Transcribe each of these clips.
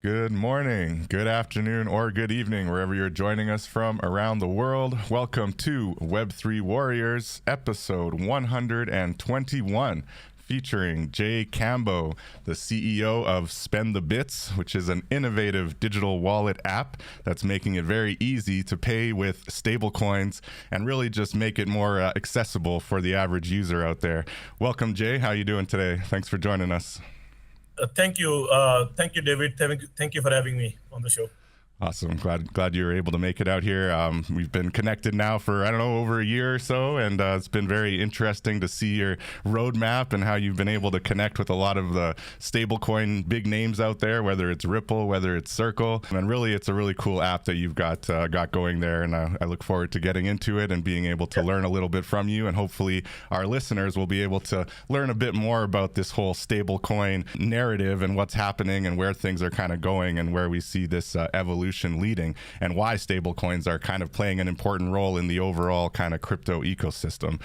Good morning, good afternoon, or good evening, wherever you're joining us from around the world. Welcome to Web3 Warriors, episode 121, featuring Jay Kambo, the CEO of SpendTheBits, which is an innovative digital wallet app that's making it very easy to pay with stablecoins and really just make it more accessible for the average user out there. Welcome, Jay. How are you doing today? Thanks for joining us. Thank you, David. Thank you for having me on the show. Awesome. Glad you were able to make it out here. We've been connected now for, I don't know, over a year or so, and it's been very interesting to see your roadmap and how you've been able to connect with a lot of the stablecoin big names out there, whether it's Ripple, whether it's Circle. And really, it's a really cool app that you've got going there, and I look forward to getting into it and being able to learn a little bit from you, and hopefully our listeners will be able to learn a bit more about this whole stablecoin narrative and what's happening and where things are kind of going and where we see this evolution leading, and why stablecoins are kind of playing an important role in the overall kind of crypto ecosystem.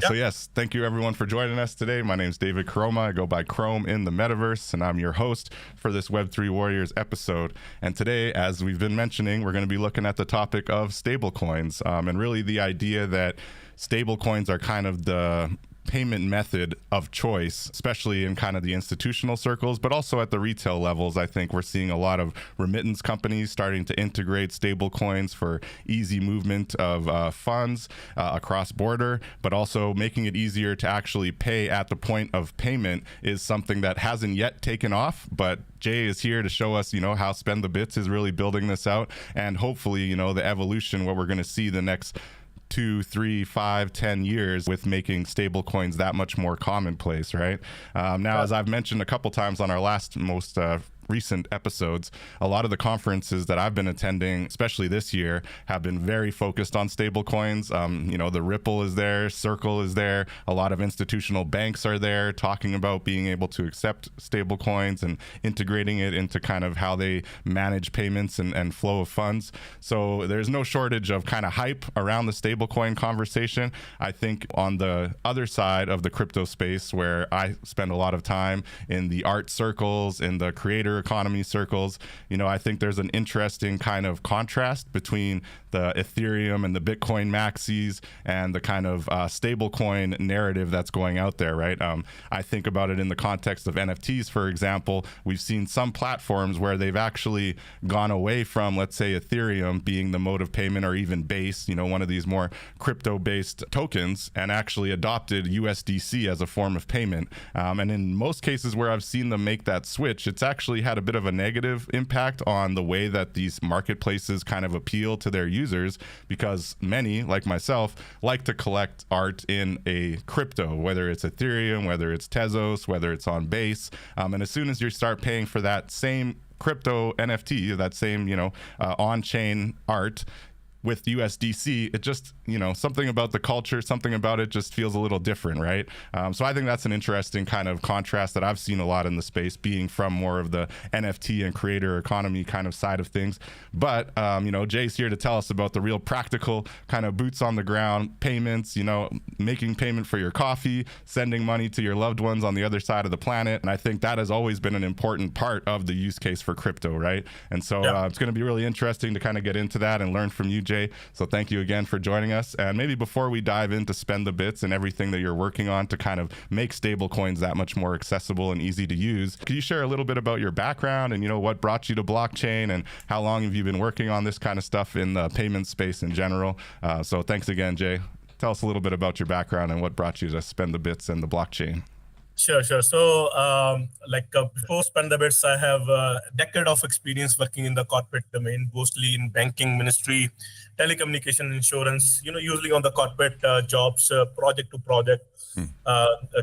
So yes, thank you everyone for joining us today. My name is David Karoma. I go by Chrome in the metaverse, and I'm your host for this Web3 Warriors episode. And today, as we've been mentioning, we're going to be looking at the topic of stablecoins, and really the idea that stablecoins are kind of the payment method of choice, especially in kind of the institutional circles, but also at the retail levels. I think we're seeing a lot of remittance companies starting to integrate stable coins for easy movement of funds across border, but also making it easier to actually pay at the point of payment is something that hasn't yet taken off, but Jay is here to show us, how SpendTheBits is really building this out, and hopefully, the evolution, what we're going to see the next 2, 3, 5, 10 years with making stable coins that much more commonplace, right? Now, as I've mentioned a couple times on our last most recent episodes, a lot of the conferences that I've been attending, especially this year, have been very focused on stable coins. The Ripple is there, Circle is there, a lot of institutional banks are there talking about being able to accept stable coins and integrating it into kind of how they manage payments and flow of funds. So there's no shortage of kind of hype around the stable coin conversation. I think on the other side of the crypto space, where I spend a lot of time in the art circles, in the creator economy circles, I think there's an interesting kind of contrast between the Ethereum and the Bitcoin maxis and the kind of stablecoin narrative that's going out there, right? I think about it in the context of NFTs, for example. We've seen some platforms where they've actually gone away from, let's say, Ethereum being the mode of payment, or even Base, one of these more crypto-based tokens, and actually adopted USDC as a form of payment. And in most cases where I've seen them make that switch, it's actually had a bit of a negative impact on the way that these marketplaces kind of appeal to their users, because many, like myself, like to collect art in a crypto, whether it's Ethereum, whether it's Tezos, whether it's on Base. And as soon as you start paying for that same crypto NFT, that same, on-chain art, with USDC, it just, something about the culture, something about it just feels a little different, right? So I think that's an interesting kind of contrast that I've seen a lot in the space, being from more of the NFT and creator economy kind of side of things. But, Jay's here to tell us about the real practical kind of boots on the ground payments, making payment for your coffee, sending money to your loved ones on the other side of the planet. And I think that has always been an important part of the use case for crypto, right? And so it's going to be really interesting to kind of get into that and learn from you, Jay. So thank you again for joining us. And maybe before we dive into SpendTheBits and everything that you're working on to kind of make stablecoins that much more accessible and easy to use, could you share a little bit about your background and, what brought you to blockchain, and how long have you been working on this kind of stuff in the payment space in general? So thanks again, Jay. Tell us a little bit about your background and what brought you to SpendTheBits and the blockchain. Sure. So, before SpendTheBits, I have a decade of experience working in the corporate domain, mostly in banking, ministry, telecommunication, insurance. Usually on the corporate jobs, project to project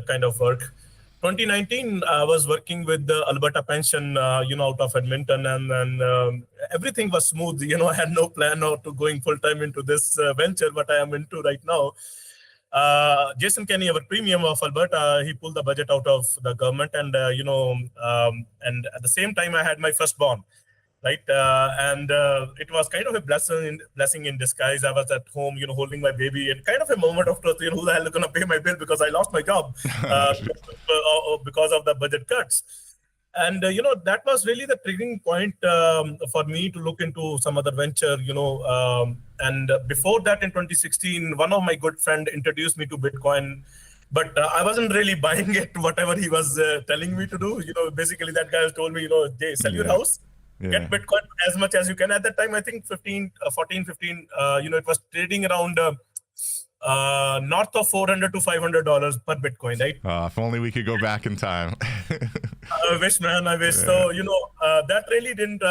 kind of work. 2019, I was working with the Alberta Pension, out of Edmonton, and everything was smooth. I had no plan to going full time into this venture, what I am into right now. Jason Kenney, our premium of Alberta, he pulled the budget out of the government, and and at the same time, I had my firstborn, right? And it was kind of a blessing in disguise. I was at home, holding my baby, and kind of a moment of truth. Who the hell is going to pay my bill because I lost my job because of the budget cuts. And, that was really the triggering point for me to look into some other venture, and before that in 2016, one of my good friend introduced me to Bitcoin, but I wasn't really buying it, whatever he was telling me to do. Basically that guy told me, Jay, sell your house, get Bitcoin as much as you can. At that time, I think 15, it was trading around north of $400 to $500 per Bitcoin, right? If only we could go back in time. I wish, man. I wish. Yeah. So, that really didn't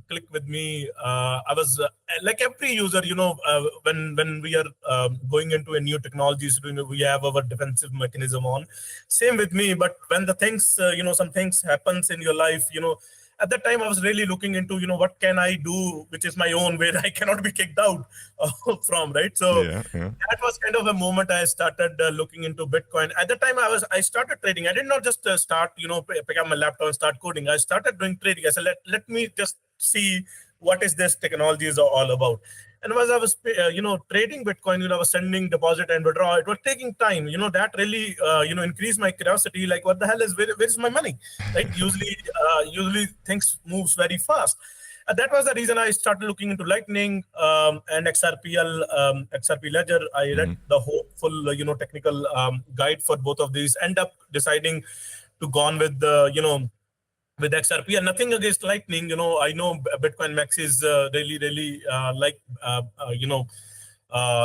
click with me. I was like every user, when we are going into a new technologies, we have our defensive mechanism on. Same with me. But when the things, some things happens in your life, at that time, I was really looking into, what can I do, which is my own, where I cannot be kicked out from, right? So that was kind of a moment I started looking into Bitcoin. At the time, I started trading. I did not just start, pick up my laptop and start coding. I started doing trading. I said, let me just see what is this technology is all about. And as I was, trading Bitcoin, I was sending deposit and withdraw. It was taking time. That really, increased my curiosity. Like, what the hell is, where is my money? Right? Usually things moves very fast. That was the reason I started looking into Lightning and XRP Ledger. I read the whole full, technical guide for both of these. End up deciding to go on with the, with XRP, and nothing against Lightning. I know Bitcoin Max is really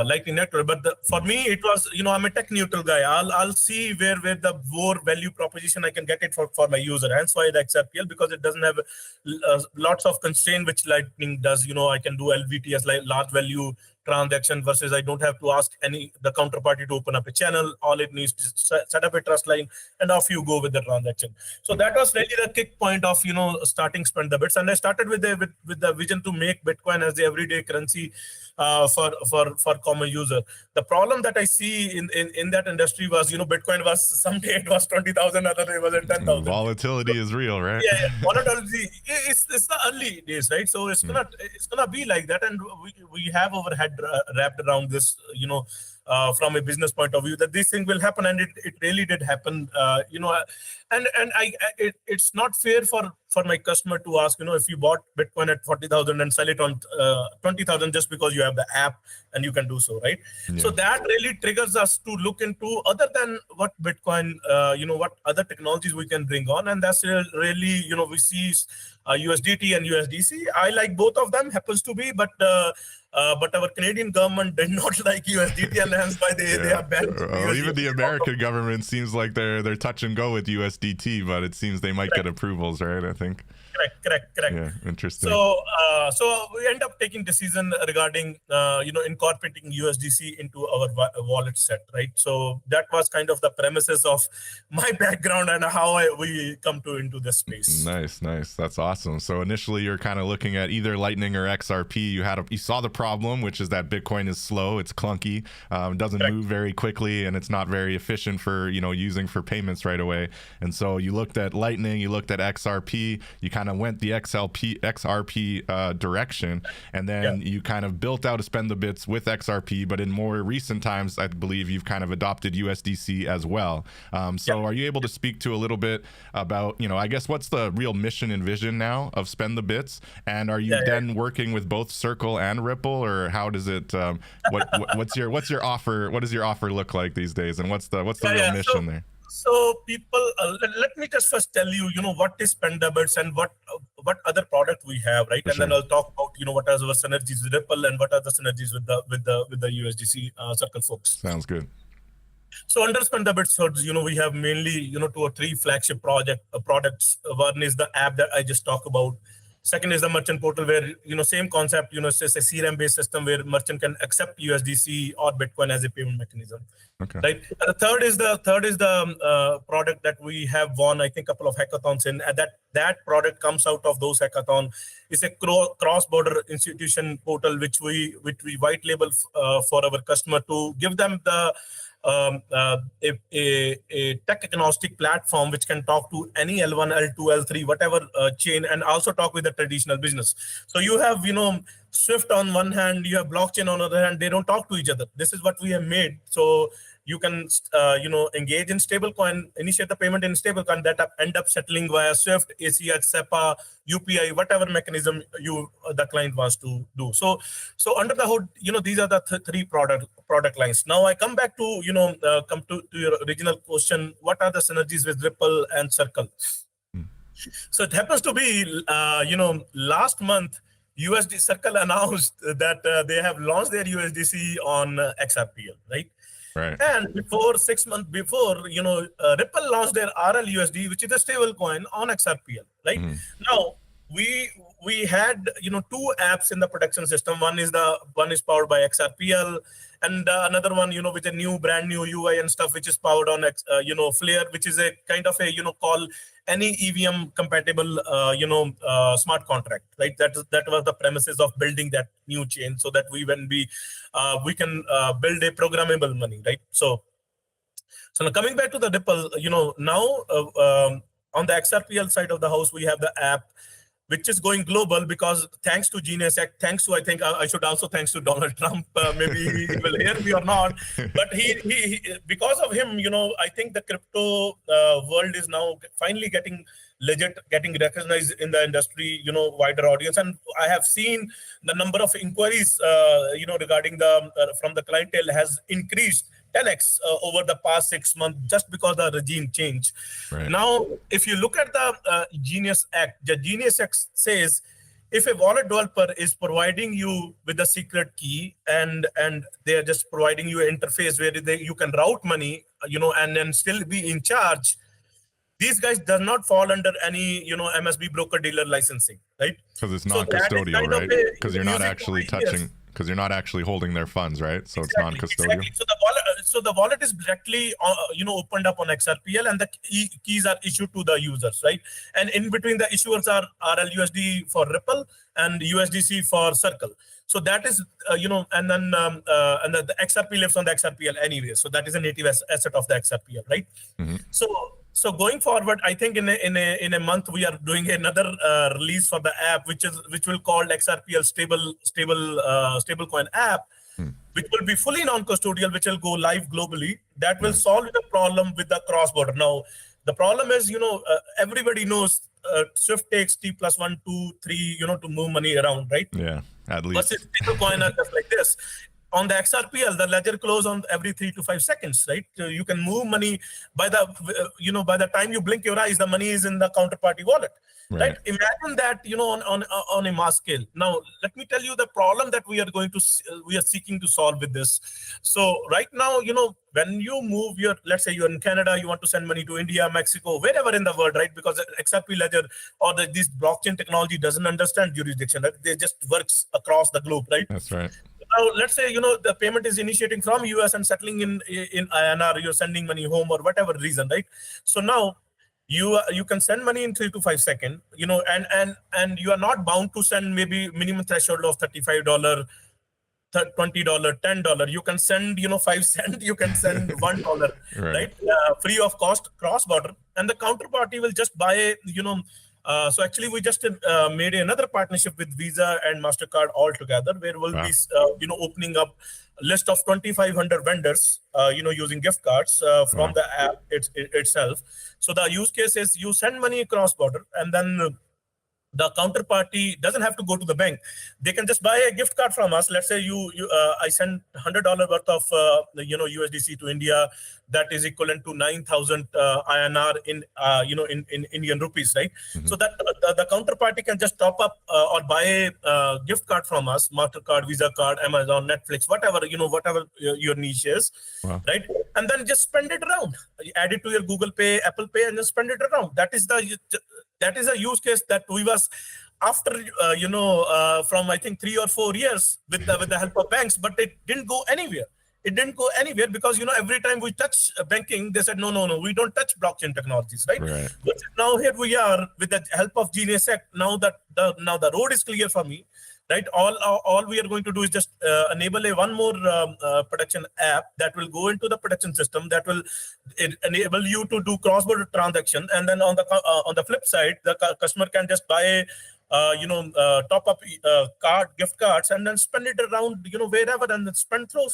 Lightning Network, but for me it was, I'm a tech neutral guy. I'll see where the more value proposition I can get it for my user. Hence why the XRPL, because it doesn't have lots of constraint which Lightning does. I can do LVTs, like large value transaction, versus I don't have to ask the counterparty to open up a channel. All it needs to set up a trust line, and off you go with the transaction. So that was really the kick point of starting SpendTheBits, and I started with the vision to make Bitcoin as the everyday currency for common user. The problem that I see in that industry was, Bitcoin was, someday it was 20,000, other day was at 10,000. Volatility is real, right? Yeah. Volatility. It's the early days, right? So it's gonna be like that, and we have our head wrapped around this, from a business point of view, that this thing will happen, and it really did happen. It's not fair for my customer to ask, if you bought Bitcoin at 40,000 and sell it on 20,000 just because you have the app and you can do so, right? Yeah. So that really triggers us to look into other than what Bitcoin, what other technologies we can bring on, and that's really, we see USDT and USDC. I like both of them, happens to be, but our Canadian government did not like USDT, and hence why they are banned. Even the American government seems like they're touch and go with USDT, but it seems they might get approvals, right? I think. think. Correct. Yeah, interesting. So we end up taking decision regarding incorporating USDC into our wallet set, right? So that was kind of the premises of my background and how we come into this space. Nice. That's awesome. So initially, you're kind of looking at either Lightning or XRP. You saw the problem, which is that Bitcoin is slow, it's clunky, doesn't move very quickly, and it's not very efficient for using for payments right away. And so you looked at Lightning, you looked at XRP, you kind of went the XRP direction, and then you kind of built out a SpendTheBits with XRP. But in more recent times, I believe you've kind of adopted USDC as well. So are you able to speak to a little bit about, I guess, what's the real mission and vision now of SpendTheBits? And are you then working with both Circle and Ripple, or how does it? What's your offer? What does your offer look like these days? And what's the real mission there? So people, let me just first tell you, what is SpendTheBits and what other product we have, right? And then I'll talk about, what are our synergies with Ripple and what are the synergies with the USDC Circle folks. Sounds good. So under SpendTheBits, we have mainly, 2 or 3 flagship products. One is the app that I just talked about. Second is the merchant portal where, same concept, it's a CRM-based system where merchant can accept USDC or Bitcoin as a payment mechanism. Okay. Right. And the third is the product that we have won, I think, a couple of hackathons in. And that product comes out of those hackathons. It's a cross-border institution portal which we white label for our customer to give them the a tech agnostic platform which can talk to any L1, L2, L3, whatever chain, and also talk with the traditional business. So you have, Swift on one hand, you have blockchain on the other hand, they don't talk to each other. This is what we have made. So you can, engage in stablecoin, initiate the payment in stablecoin that end up settling via Swift, ACH, SEPA, UPI, whatever mechanism the client wants to do. So under the hood, these are the 3 product lines. Now I come back to, come to your original question, what are the synergies with Ripple and Circle? So it happens to be, last month, USD Circle announced that they have launched their USDC on XRPL, right? Right. And 6 months before, Ripple launched their RLUSD, which is a stable coin on XRPL, right? Mm-hmm. Now, we had, 2 apps in the production system. One is powered by XRPL, and another one, with a brand new UI and stuff, which is powered on, Flare, which is a kind of a, call any EVM compatible, smart contract, right? That was the premises of building that new chain, so that we can build a programmable money, right? So now coming back to the Ripple, now on the XRPL side of the house, we have the app, which is going global because thanks to Genius Act, I think I should also thanks to Donald Trump. Maybe he will hear me or not, but he because of him, I think the crypto world is now finally getting recognized in the industry, wider audience. And I have seen the number of inquiries, regarding from the clientele has increased 10x over the past 6 months just because the regime change. Right. Now, if you look at the Genius Act, the Genius Act says if a wallet developer is providing you with a secret key and they are just providing you an interface where you can route money, and then still be in charge, these guys does not fall under any, MSB broker dealer licensing, right? Because it's non-custodial, right? Because you're not actually touching. Because you're not actually holding their funds, right? So it's non-custodial. Exactly. So the wallet is directly, opened up on XRPL, and the keys are issued to the users, right? And in between the issuers are RLUSD for Ripple and USDC for Circle. So that is, and then the XRP lives on the XRPL anyway. So that is a native asset of the XRPL, right? Mm-hmm. So going forward, I think in a month we are doing another release for the app, which will call XRPL stablecoin app, which will be fully non-custodial, which will go live globally. That will solve the problem with the cross-border. Now, the problem is, everybody knows Swift takes T plus 1, 2, 3, to move money around, right? Yeah, at least. Versus stablecoin are just like this. on the XRPL, the ledger close on every 3 to 5 seconds, right? You can move money by the time you blink your eyes, the money is in the counterparty wallet, right? Imagine that, on a mass scale. Now, let me tell you the problem that we are seeking to solve with this. So right now, when you move let's say you're in Canada, you want to send money to India, Mexico, wherever in the world, right? Because XRP ledger or this blockchain technology doesn't understand jurisdiction, right? They just works across the globe, right? That's right. Now, let's say, the payment is initiating from US and settling in INR, you're sending money home or whatever reason, right? So now you can send money in 3 to 5 seconds, and you are not bound to send maybe minimum threshold of $35, $20, $10. You can send, 5 cents, you can send $1, right? Free of cost cross border, and the counterparty will just buy, so actually we just made another partnership with Visa and MasterCard all together, where we'll be, opening up a list of 2,500 vendors, using gift cards from the app itself. So the use case is you send money across border, and then the counterparty doesn't have to go to the bank. They can just buy a gift card from us. Let's say I send $100 worth of USDC to India. That is equivalent to 9,000 INR in Indian rupees, right? So that the counterparty can just top up or buy a gift card from us, MasterCard, Visa card, Amazon, Netflix, whatever your niche is, right? And then just spend it around. Add it to your Google Pay, Apple Pay, and just spend it around. That is a use case that we was after, from I think 3 or 4 years with the help of banks, but it didn't go anywhere. It didn't go anywhere because, every time we touch banking, they said, no, we don't touch blockchain technologies, right? But now here we are with the help of Genius Act. Now that the road is clear for me, right? All we are going to do is just enable one more production app that will go into the production system that will enable you to do cross-border transaction. And then on the flip side, the customer can just buy top up gift cards, and then spend it around, wherever, and then spend throw,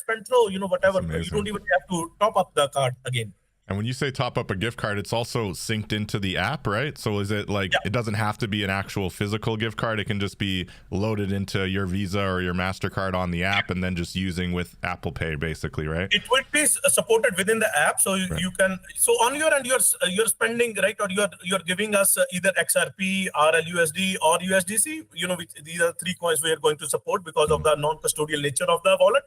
whatever. You don't even have to top up the card again. And when you say top up a gift card, it's also synced into the app, right? So is it like, it doesn't have to be an actual physical gift card. It can just be loaded into your Visa or your MasterCard on the app and then just using with Apple Pay, basically, right? It would be supported within the app. So you can, so on your end, you're spending, right? Or you're giving us either XRP, RLUSD or USDC, these are 3 coins we are going to support because of the non-custodial nature of the wallet.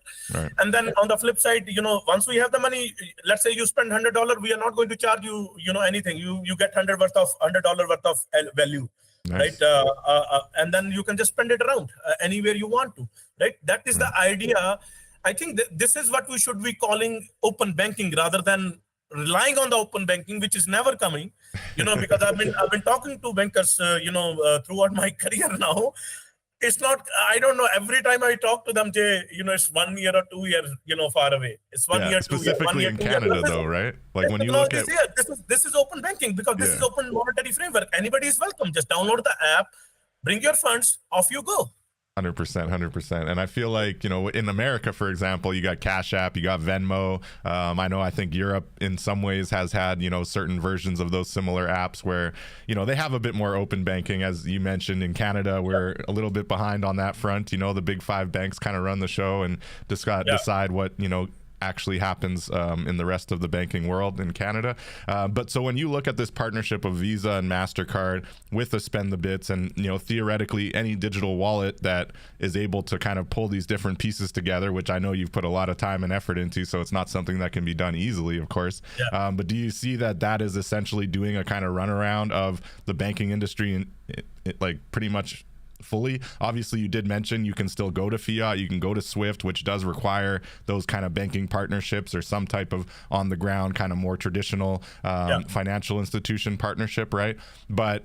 And then on the flip side, once we have the money, let's say you spend $100, we are not going to charge you, anything. You get $100 worth of value, right? And then you can just spend it around anywhere you want to, right? That is the idea. I think this is what we should be calling open banking rather than relying on the open banking, which is never coming. Because I've been talking to bankers, throughout my career now. It's not, I don't know, every time I talk to them, Jay, it's 1 year or 2 years, far away. It's 1 year, 2 years. Specifically in Canada, though, right? Like when you look at... This is open banking because this is open monetary framework. Anybody is welcome. Just download the app, bring your funds, off you go. 100%. And I feel like, in America, for example, you got Cash App, you got Venmo. I think Europe in some ways has had, certain versions of those similar apps where, they have a bit more open banking. As you mentioned, in Canada, we're a little bit behind on that front. The big 5 banks kind of run the show and decide what, actually happens in the rest of the banking world in Canada. But so when you look at this partnership of Visa and MasterCard with the SpendTheBits and, theoretically any digital wallet that is able to kind of pull these different pieces together, which I know you've put a lot of time and effort into, so it's not something that can be done easily, of course. But do you see that is essentially doing a kind of runaround of the banking industry and like pretty much fully? Obviously, you did mention you can still go to fiat, you can go to SWIFT, which does require those kind of banking partnerships or some type of on the ground kind of more traditional financial institution partnership, right? But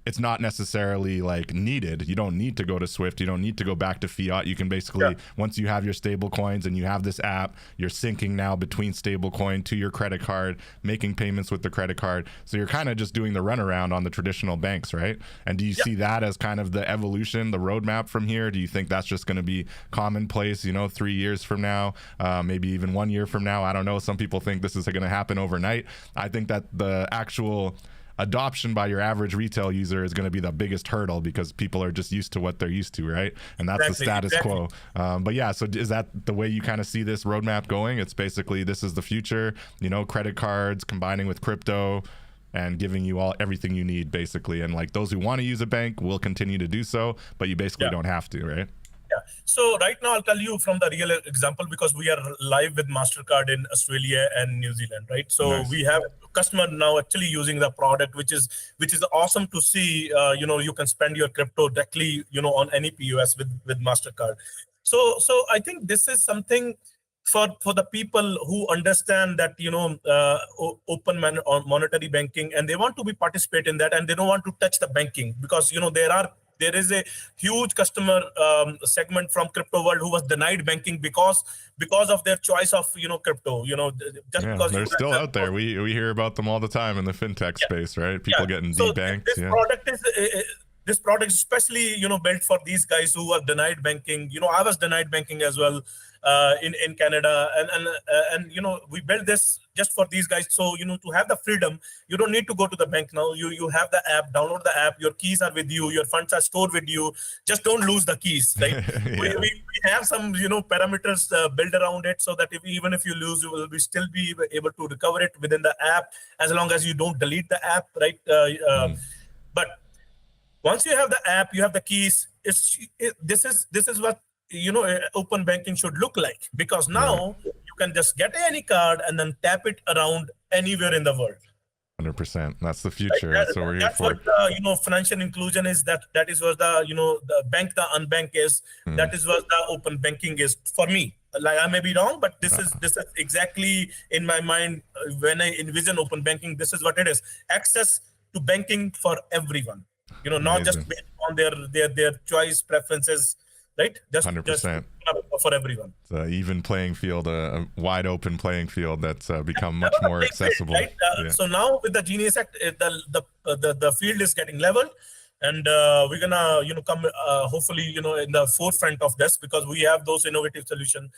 it's not necessarily like needed. You don't need to go to SWIFT. You don't need to go back to fiat. You can basically, once you have your stable coins and you have this app, you're syncing now between stable coin to your credit card, making payments with the credit card. So you're kind of just doing the runaround on the traditional banks, right? And do you see that as kind of the evolution, the roadmap from here? Do you think that's just going to be commonplace, 3 years from now, maybe even 1 year from now? I don't know. Some people think this is going to happen overnight. I think that the actual adoption by your average retail user is going to be the biggest hurdle because people are just used to what they're used to, right? And that's the status quo. But yeah, so is that the way you kind of see this roadmap going? It's basically, this is the future, you know, credit cards combining with crypto and giving you everything you need, basically. And like those who want to use a bank will continue to do so, but you basically don't have to, right? Yeah. So right now I'll tell you from the real example, because we are live with MasterCard in Australia and New Zealand, right? So we have a customer now actually using the product, which is awesome to see. You know, you can spend your crypto directly, you know, on any POS with MasterCard. So I think this is something for the people who understand that, you know, open monetary banking, and they want to participate in that, and they don't want to touch the banking, because, you know, there is a huge customer segment from crypto world who was denied banking because of their choice of, you know, crypto, you know, just because they're still out there. We hear about them all the time in the fintech space, right? People getting debanked. This product is especially, you know, built for these guys who are denied banking. You know, I was denied banking as well in Canada, and you know, we built this just for these guys. So, you know, to have the freedom, you don't need to go to the bank now. You have the app, download the app, your keys are with you, your funds are stored with you. Just don't lose the keys, right? we have some, you know, parameters built around it, so that even if you lose, you will still be able to recover it within the app, as long as you don't delete the app, right? But once you have the app, you have the keys. This is what, you know, open banking should look like, because now you can just get any card and then tap it around anywhere in the world. 100%. That's the future. That's what we're here for. That's what, you know, financial inclusion is. That is what the, you know, the bank, the unbank is. That is what the open banking is for me. Like, I may be wrong, but this is exactly in my mind when I envision open banking. This is what it is: access to banking for everyone. You know, not just based on their choice preferences, right? Just 100%. For everyone. It's an even playing field, a wide open playing field that's become much more accessible. Right? So now with the Genius Act, the field is getting leveled, and we're gonna, you know, come hopefully, you know, in the forefront of this, because we have those innovative solutions.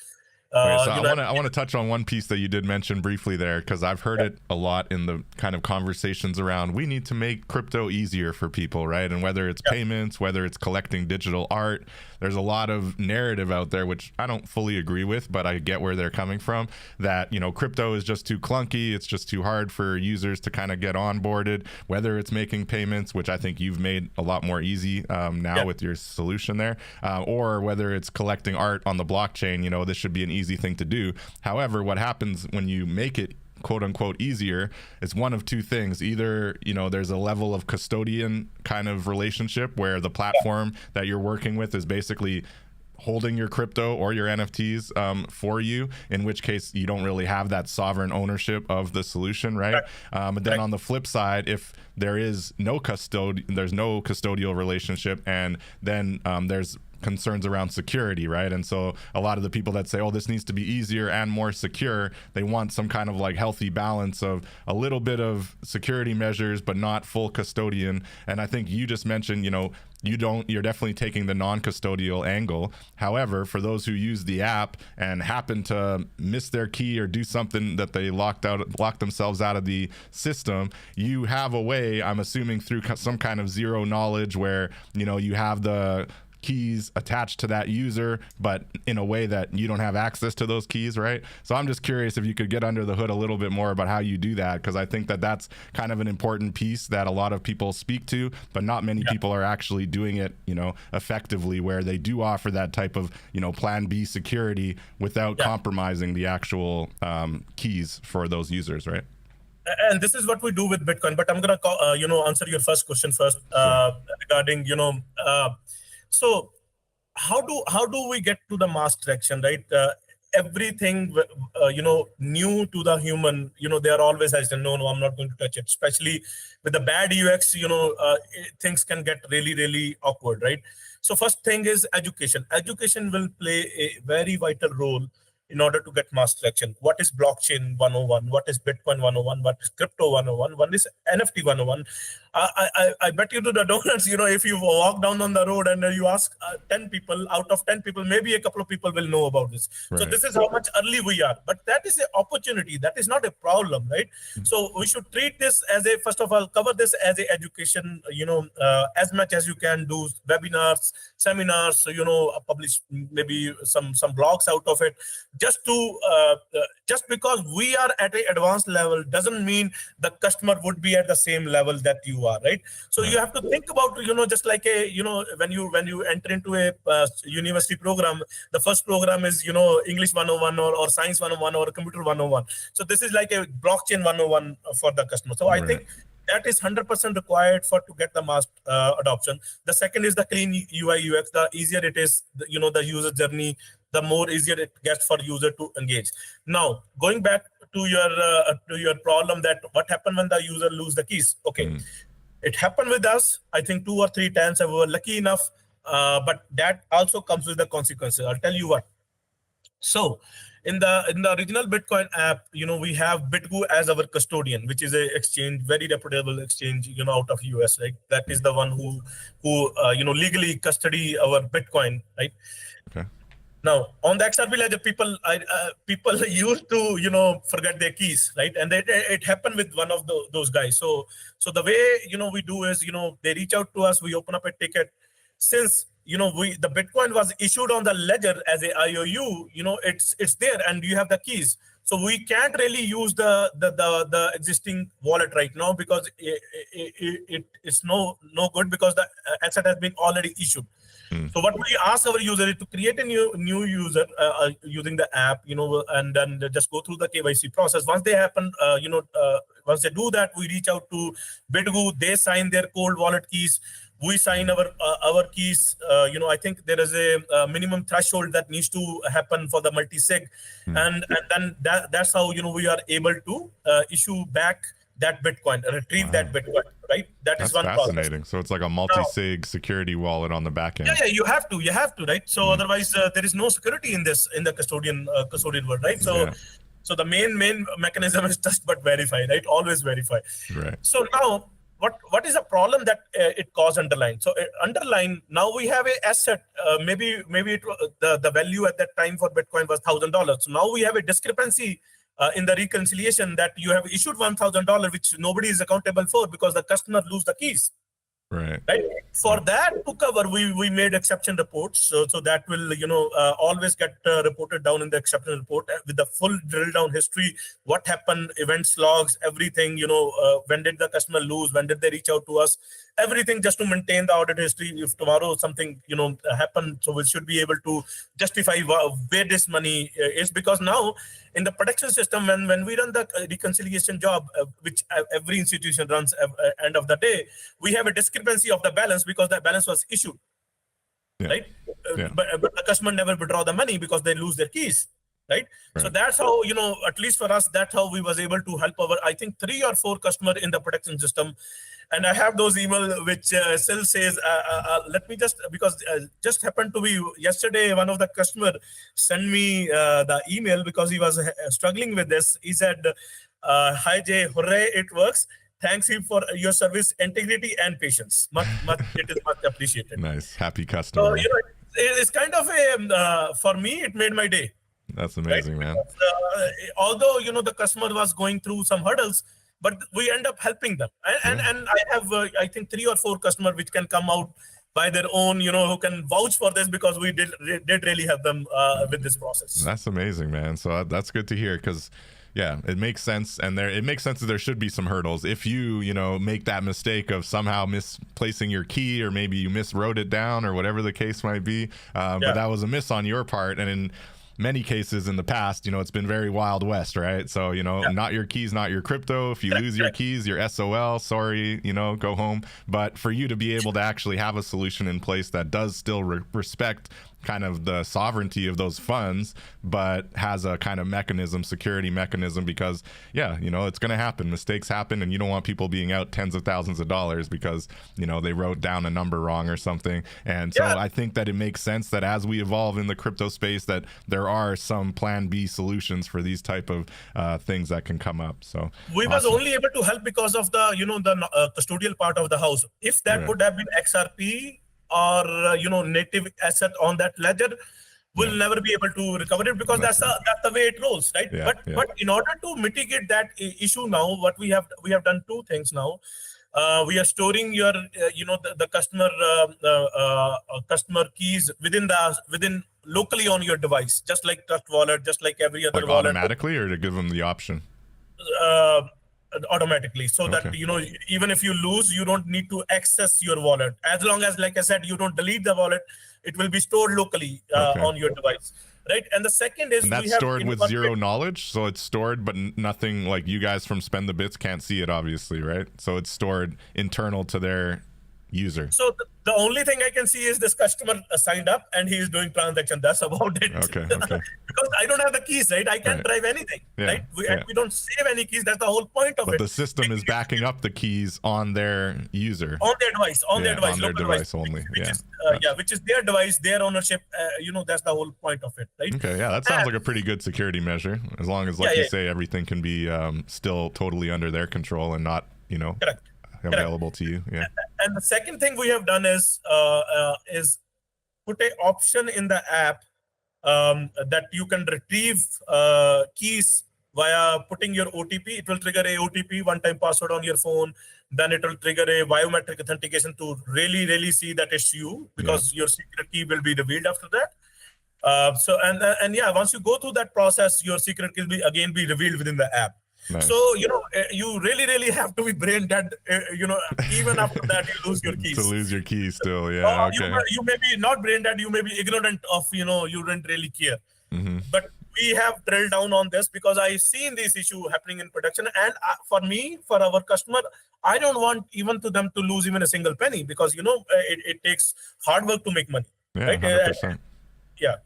So I want to touch on one piece that you did mention briefly there, because I've heard it a lot in the kind of conversations around, we need to make crypto easier for people, right? And whether it's payments, whether it's collecting digital art, there's a lot of narrative out there, which I don't fully agree with, but I get where they're coming from, that, you know, crypto is just too clunky. It's just too hard for users to kind of get onboarded, whether it's making payments, which I think you've made a lot more easy now with your solution there, or whether it's collecting art on the blockchain. You know, this should be an easy thing to do. However, what happens when you make it quote unquote easier, it's one of two things. Either, you know, there's a level of custodian kind of relationship where the platform that you're working with is basically holding your crypto or your NFTs for you, in which case you don't really have that sovereign ownership of the solution, right? But then on the flip side, if there is there's no custodial relationship, and then there's concerns around security, right? And so a lot of the people that say, oh, this needs to be easier and more secure, they want some kind of like healthy balance of a little bit of security measures, but not full custodian. And I think you just mentioned, you know, you're definitely taking the non-custodial angle. However, for those who use the app and happen to miss their key or do something that they locked themselves out of the system, you have a way, I'm assuming through some kind of zero knowledge, where, you know, you have the keys attached to that user, but in a way that you don't have access to those keys, right? So I'm just curious if you could get under the hood a little bit more about how you do that, because I think that that's kind of an important piece that a lot of people speak to, but not many people are actually doing it, you know, effectively, where they do offer that type of, you know, plan B security without compromising the actual keys for those users, right? And this is what we do with Bitcoin. But I'm gonna you know, answer your first question first regarding, you know, so how do we get to the mass traction, right? Everything, you know, new to the human, you know, they are always hesitant. No, I'm not going to touch it. Especially with the bad UX, you know, things can get really, really awkward, right? So first thing is education. Education will play a very vital role in order to get mass traction. What is blockchain 101? What is Bitcoin 101? What is crypto 101? What is NFT 101? I bet you to the donuts, if you walk down on the road and you ask 10 people, out of 10 people, maybe a couple of people will know about this. Right. So this is how much early we are. But that is an opportunity. That is not a problem, right? So we should treat this as first of all, cover this as a education, as much as you can do webinars, seminars, publish maybe some blogs out of it. Just because we are at an advanced level doesn't mean the customer would be at the same level that you are, right? So you have to think about, just like when you enter into a university program, the first program is, English 101 or science 101 or computer 101. So this is like a blockchain 101 for the customer. So I think that is 100% required to get the mass adoption. The second is the clean UI UX. The easier it is, the user journey, the more easier it gets for user to engage. Now, going back to your problem, that what happened when the user lose the keys. Okay, it happened with us, I think 2 or 3 times. We were lucky enough, but that also comes with the consequences. I'll tell you what. So in the original Bitcoin app, we have BitGo as our custodian, which is a exchange, very reputable exchange, out of US, right? That is the one who legally custody our Bitcoin, right? Okay. Now on the XRP ledger, people used to forget their keys, right? And it happened with one of those guys. So the way we do is they reach out to us, we open up a ticket. Since the Bitcoin was issued on the ledger as a IOU, it's there and you have the keys. So we can't really use the existing wallet right now because it's no good because the asset has been already issued. So what we ask our user is to create a new user using the app, and then just go through the KYC process. Once they happen, once they do that, we reach out to BitGo. They sign their cold wallet keys. We sign our keys. I think there is a minimum threshold that needs to happen for the multi-sig, and then that's how we are able to issue back that Bitcoin, retrieve that Bitcoin, right? That's one fascinating. process. So it's like a multi-sig security wallet on the back end. Yeah, you have to, right? So otherwise, there is no security in the custodian world, right? So so the main mechanism is just but verify, right? Always verify. Right. So now, what is the problem that it caused underlying? So underlying, now we have a asset. Maybe the value at that time for Bitcoin was $1,000. So now we have a discrepancy in the reconciliation that you have issued $1,000, which nobody is accountable for because the customer lose the keys. Right. For that to cover, we made exception reports. So that will always get reported down in the exception report with the full drill down history, what happened, events logs, everything. When did the customer lose? When did they reach out to us? Everything, just to maintain the audit history. If tomorrow something happened, so we should be able to justify where this money is, because now in the production system, when we run the reconciliation job, which every institution runs end of the day, we have a discrepancy of the balance because the balance was issued, right? But the customer never withdraw the money because they lose their keys, right? So that's how, at least for us, that's how we was able to help our, I think 3 or 4 customer in the production system. And I have those email which still says, let me because just happened to be yesterday, one of the customer sent me the email because he was struggling with this. He said, hi Jay, hooray, it works. Thanks you for your service, integrity, and patience. It is much appreciated. Nice, happy customer. So, it's kind of a, for me, it made my day. That's amazing, man. Although, the customer was going through some hurdles, but we end up helping them. And I have, I think 3 or 4 customers which can come out by their own, who can vouch for this because we did really help them with this process. That's amazing, man. So that's good to hear because, yeah, it makes sense. And it makes sense that there should be some hurdles. If you, make that mistake of somehow misplacing your key, or maybe you miswrote it down or whatever the case might be. But that was a miss on your part. And in many cases in the past, it's been very Wild West, right? So, not your keys, not your crypto. If you lose your keys, you're SOL, sorry, go home. But for you to be able to actually have a solution in place that does still respect kind of the sovereignty of those funds, but has a kind of mechanism, security mechanism, because it's going to happen. Mistakes happen, and you don't want people being out tens of thousands of dollars because they wrote down a number wrong or something. And so I think that it makes sense that as we evolve in the crypto space, that there are some plan B solutions for these type of things that can come up. So we was only able to help because of the the custodial part of the house. If that would have been XRP or native asset on that ledger, we'll never be able to recover it, because that's the way it rolls, right? But in order to mitigate that issue now, what we have done two things now. We are storing your the customer keys within locally on your device, just like Trust Wallet, just like every other wallet. Automatically, or to give them the option? Automatically, so that even if you lose, you don't need to access your wallet. As long as, like I said, you don't delete the wallet, it will be stored locally on your device, right? And the second is, and that's stored with zero knowledge, so it's stored, but nothing, like you guys from SpendTheBits can't see it, obviously, right? So it's stored internal to their user. So the only thing I can see is this customer signed up and he is doing transaction. That's about it. Okay. Because I don't have the keys, right? I can't drive anything, right? We don't save any keys. That's the whole point of it. But the system is backing up the keys on their user. On their device. On their device only. Which is their device, their ownership. That's the whole point of it, right? Okay, that sounds like a pretty good security measure. As long as, like you say, everything can be still totally under their control and not, Correct. available to you. And the second thing we have done is put an option in the app that you can retrieve keys via putting your OTP. It will trigger a OTP, one-time password on your phone. Then it will trigger a biometric authentication to really see that it's you, because your secret key will be revealed after that. Once you go through that process, your secret key will again be revealed within the app. Nice. So, you really have to be brain dead, even after that, you lose your keys. To lose your keys still, okay. You may be not brain dead, you may be ignorant of, you didn't really care. Mm-hmm. But we have drilled down on this because I've seen this issue happening in production. And for me, for our customer, I don't want even to them to lose even a single penny, because, it takes hard work to make money. Yeah, right? 100%.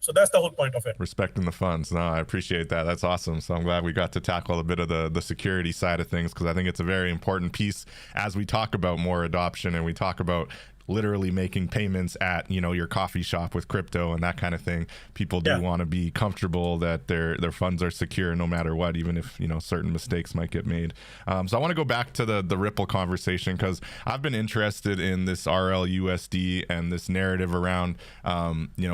So that's the whole point of it. Respecting the funds. No, I appreciate that. That's awesome. So I'm glad we got to tackle a bit of the security side of things, because I think it's a very important piece as we talk about more adoption and we talk about literally making payments at your coffee shop with crypto and that kind of thing. People do want to be comfortable that their funds are secure no matter what, even if certain mistakes might get made. So I want to go back to the Ripple conversation, because I've been interested in this RLUSD and this narrative around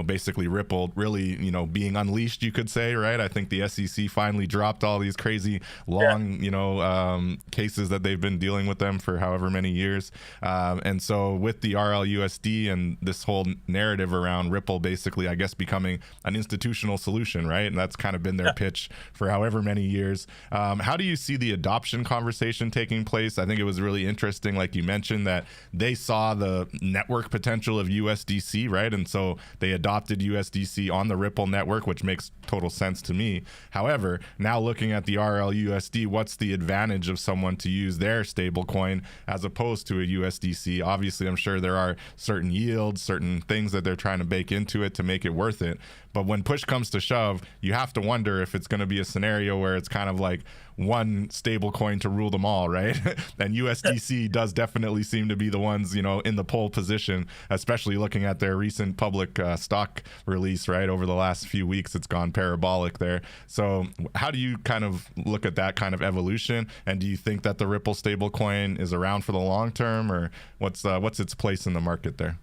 basically Ripple really being unleashed, you could say, right? I think the SEC finally dropped all these crazy long cases that they've been dealing with them for however many years, and so with the RLUSD and this whole narrative around Ripple basically, I guess, becoming an institutional solution, right? And that's kind of been their pitch for however many years. How do you see the adoption conversation taking place? I think it was really interesting, like you mentioned, that they saw the network potential of USDC, right? And so they adopted USDC on the Ripple network, which makes total sense to me. However, now looking at the RLUSD, what's the advantage of someone to use their stablecoin as opposed to a USDC? Obviously, I'm sure there are certain yields, certain things that they're trying to bake into it to make it worth it. But when push comes to shove, you have to wonder if it's going to be a scenario where it's kind of like one stable coin to rule them all, right? And USDC does definitely seem to be the ones, in the pole position, especially looking at their recent public stock release, right? Over the last few weeks, it's gone parabolic there. So how do you kind of look at that kind of evolution? And do you think that the Ripple stable coin is around for the long term, or what's its place in the market there?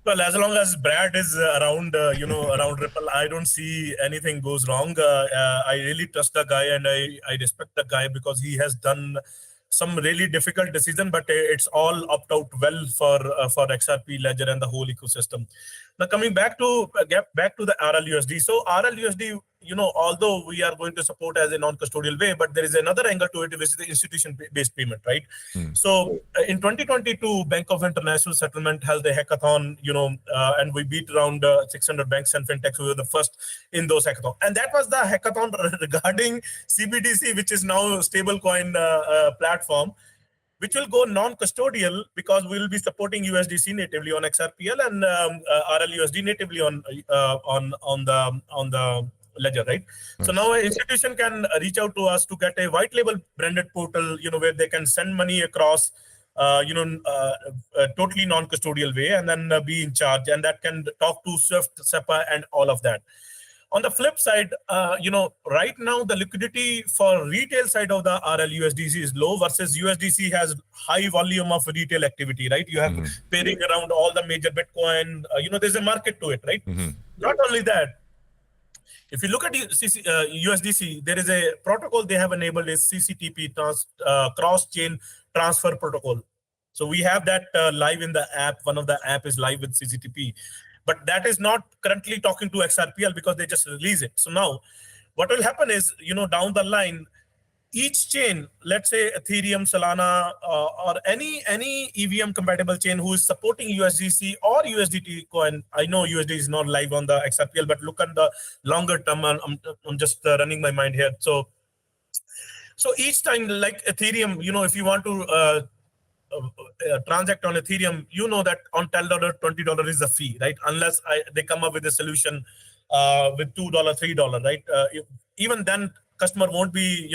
Well, as long as Brad is around, around Ripple, I don't see anything goes wrong. I really trust the guy, and I respect the guy, because he has done some really difficult decision, but it's all opt out well for XRP Ledger and the whole ecosystem. Now, coming back to the RLUSD. So RLUSD, although we are going to support as a non-custodial way, but there is another angle to it, which is the institution-based payment, right? So in 2022, Bank of International Settlement held a hackathon, and we beat around 600 banks and fintechs. We were the first in those hackathons. And that was the hackathon regarding CBDC, which is now a stablecoin platform. which will go non-custodial because we will be supporting USDC natively on XRPL and RLUSD natively on the ledger, right? Nice. So now an institution can reach out to us to get a white label branded portal, where they can send money across, a totally non-custodial way, and then be in charge, and that can talk to SWIFT, SEPA, and all of that. On the flip side, right now the liquidity for retail side of the RLUSDC is low versus USDC has high volume of retail activity, right? You have pairing around all the major Bitcoin, there's a market to it, right? Not only that, if you look at USDC, there is a protocol they have enabled, is CCTP, cross-chain transfer protocol. So we have that live in the app. One of the app is live with CCTP. But that is not currently talking to XRPL because they just release it. So now what will happen is, down the line, each chain, let's say Ethereum, Solana, or any EVM compatible chain who is supporting USDC or USDT coin. I know USD is not live on the XRPL, but look at the longer term. I'm just running my mind here. So each time, like Ethereum, if you want to transact on Ethereum, that on $10, $20 is the fee, right? Unless they come up with a solution with $2, $3, right? Even then, customer won't be,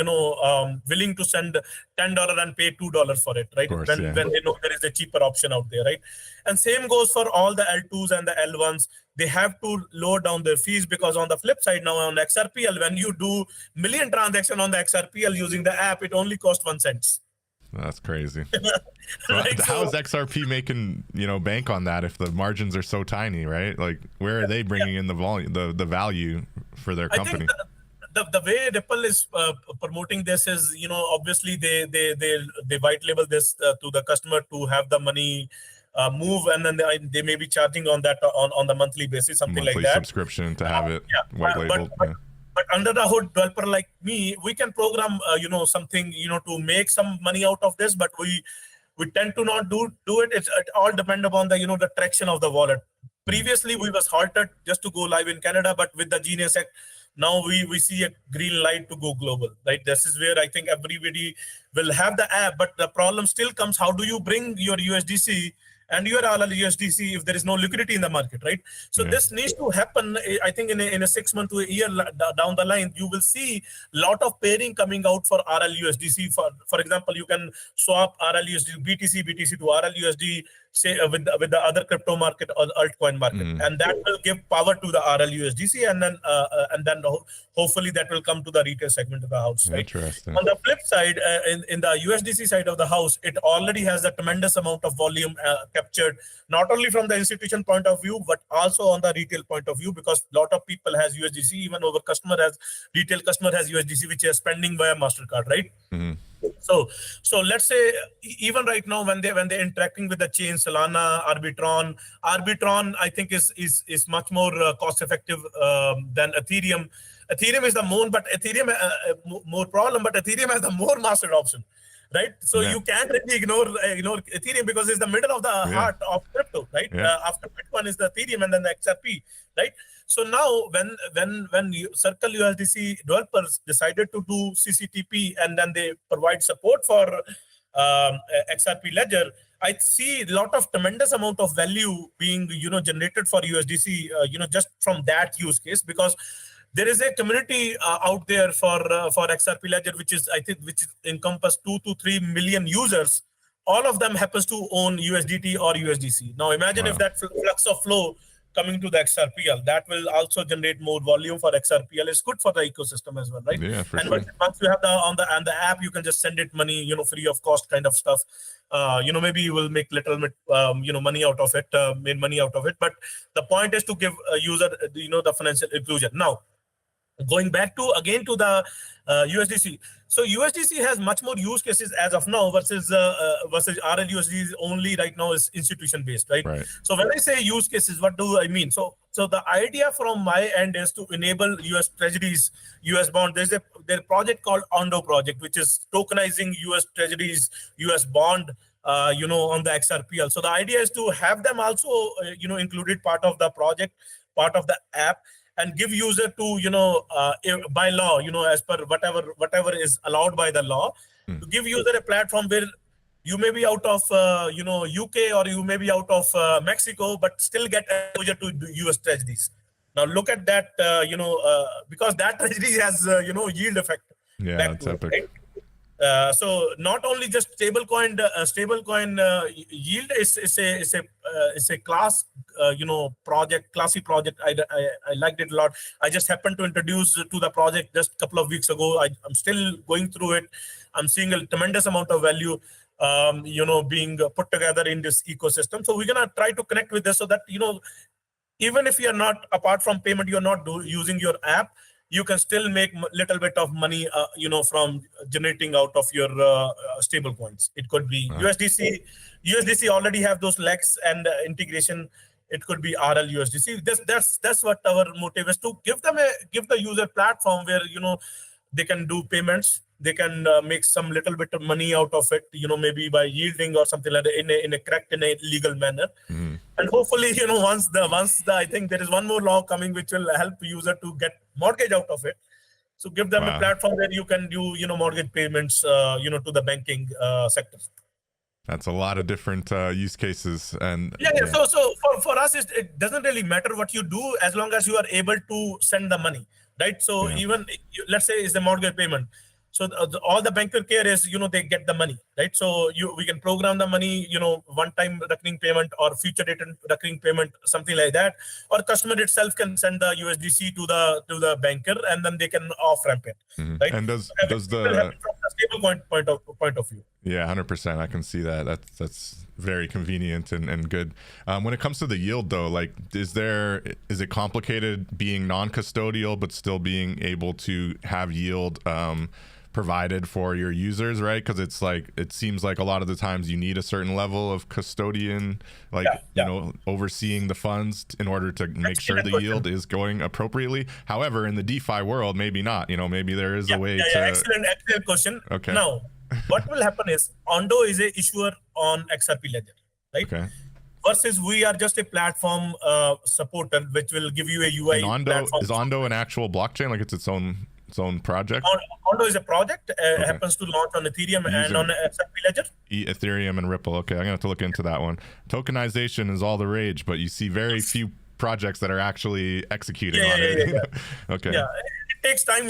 willing to send $10 and pay $2 for it, right? Course, when they know there is a cheaper option out there, right? And same goes for all the L2s and the L1s. They have to lower down their fees, because on the flip side now on XRPL, when you do million transaction on the XRPL using the app, it only costs 1 cent. That's crazy. Right? How is XRP making, bank on that if the margins are so tiny, right? Like, where are they bringing in the volume, the value for their company? I think the way Ripple is promoting this is, obviously they white label this to the customer to have the money move, and then they may be charging on that on the monthly basis, something like that. Subscription to have it white labeled. But under the hood, developer like me, we can program, something, to make some money out of this. But we tend to not do it. It all depends upon the, the traction of the wallet. Previously, we was halted just to go live in Canada, but with the Genius Act, now we see a green light to go global, right? This is where I think everybody will have the app, but the problem still comes: how do you bring your USDC and your RLUSDC if there is no liquidity in the market, right? So this needs to happen. I think in a 6 month to a year down the line, you will see a lot of pairing coming out for RLUSDC. For example, you can swap RLUSD, BTC to RLUSD, say with the other crypto market or altcoin market, and that will give power to the RLUSDC, and then hopefully that will come to the retail segment of the house. Right? Interesting. On the flip side, in the USDC side of the house, it already has a tremendous amount of volume captured, not only from the institution point of view, but also on the retail point of view, because a lot of people has USDC, even our retail customer has USDC, which is spending via MasterCard, right? So let's say even right now when they're interacting with the chain, Solana, Arbitron I think is much more cost effective than Ethereum. Ethereum is the more problem, but Ethereum has the more mass adoption, right? So you can't really ignore Ethereum, because it's the middle of the heart of crypto, right? After Bitcoin is the Ethereum and then the XRP, right? So now when Circle USDC developers decided to do CCTP and then they provide support for XRP ledger, I see a lot of tremendous amount of value being generated for USDC just from that use case, because there is a community out there for XRP ledger, which encompass 2 to 3 million users. All of them happens to own USDT or USDC. Now imagine if that flux of flow coming to the XRPL, that will also generate more volume for XRPL. It's good for the ecosystem as well, right? Yeah, for and sure. Once you have on the app, you can just send it money, free of cost kind of stuff. Maybe you will make little bit, money out of it, made money out of it. But the point is to give a user, the financial inclusion. Now, going back to the USDC. So USDC has much more use cases as of now versus RLUSD only right now is institution based, right? So when I say use cases, what do I mean? So the idea from my end is to enable US treasuries, US bond. There's a project called Ondo project, which is tokenizing US treasuries, US bond, on the XRPL. So the idea is to have them also, included part of the project, part of the app, and give user to, by law, as per whatever is allowed by the law, to give user a platform where You may be out of UK, or you may be out of Mexico, but still get exposure to US treasuries. Now look at that, because that treasury has yield effect Yeah, back it's to it, epic. right? So not only just stablecoin yield is a class classy project. I liked it a lot. I just happened to introduce to the project just a couple of weeks ago. I'm still going through it. I'm seeing a tremendous amount of value being put together in this ecosystem. So we're gonna try to connect with this so that even if you're not, apart from payment, you're not using your app, you can still make little bit of money, from generating out of your stable coins. It could be USDC. USDC already have those legs and integration. It could be RL USDC. That's what our motive is, to give the user platform where they can do payments. They can make some little bit of money out of it, maybe by yielding or something like that in a legal manner. Mm-hmm. And hopefully, once I think there is one more law coming which will help user to get mortgage out of it. So give them a platform where you can do, mortgage payments, to the banking sector. That's a lot of different use cases. And yeah. So for us, it doesn't really matter what you do as long as you are able to send the money, right? So even let's say it's the mortgage payment. So all the banker care is, they get the money, right? So we can program the money, one-time recurring payment or future date recurring payment, something like that. Or customer itself can send the USDC to the banker, and then they can off-ramp it, right? And does the from the stable point of view? Yeah, 100%. I can see that. That's very convenient and good. When it comes to the yield, though, like, is it complicated being non-custodial but still being able to have yield provided for your users, right? Because it seems like a lot of the times you need a certain level of custodian, overseeing the funds in order to make sure the yield is going appropriately. However, in the DeFi world, maybe not. Maybe there is a way to. Excellent question. Okay. Now, what will happen is Ondo is a issuer on XRP Ledger, right? Okay. Versus we are just a platform supporter, which will give you a UI. Is Ondo an actual blockchain? Like it's its own project? Ondo is a project. Happens to launch on Ethereum and on XRP Ledger. Ethereum and Ripple. Okay, I'm gonna have to look into that one. Tokenization is all the rage, but you see very few projects that are actually executing on it. Okay. Yeah. It takes time,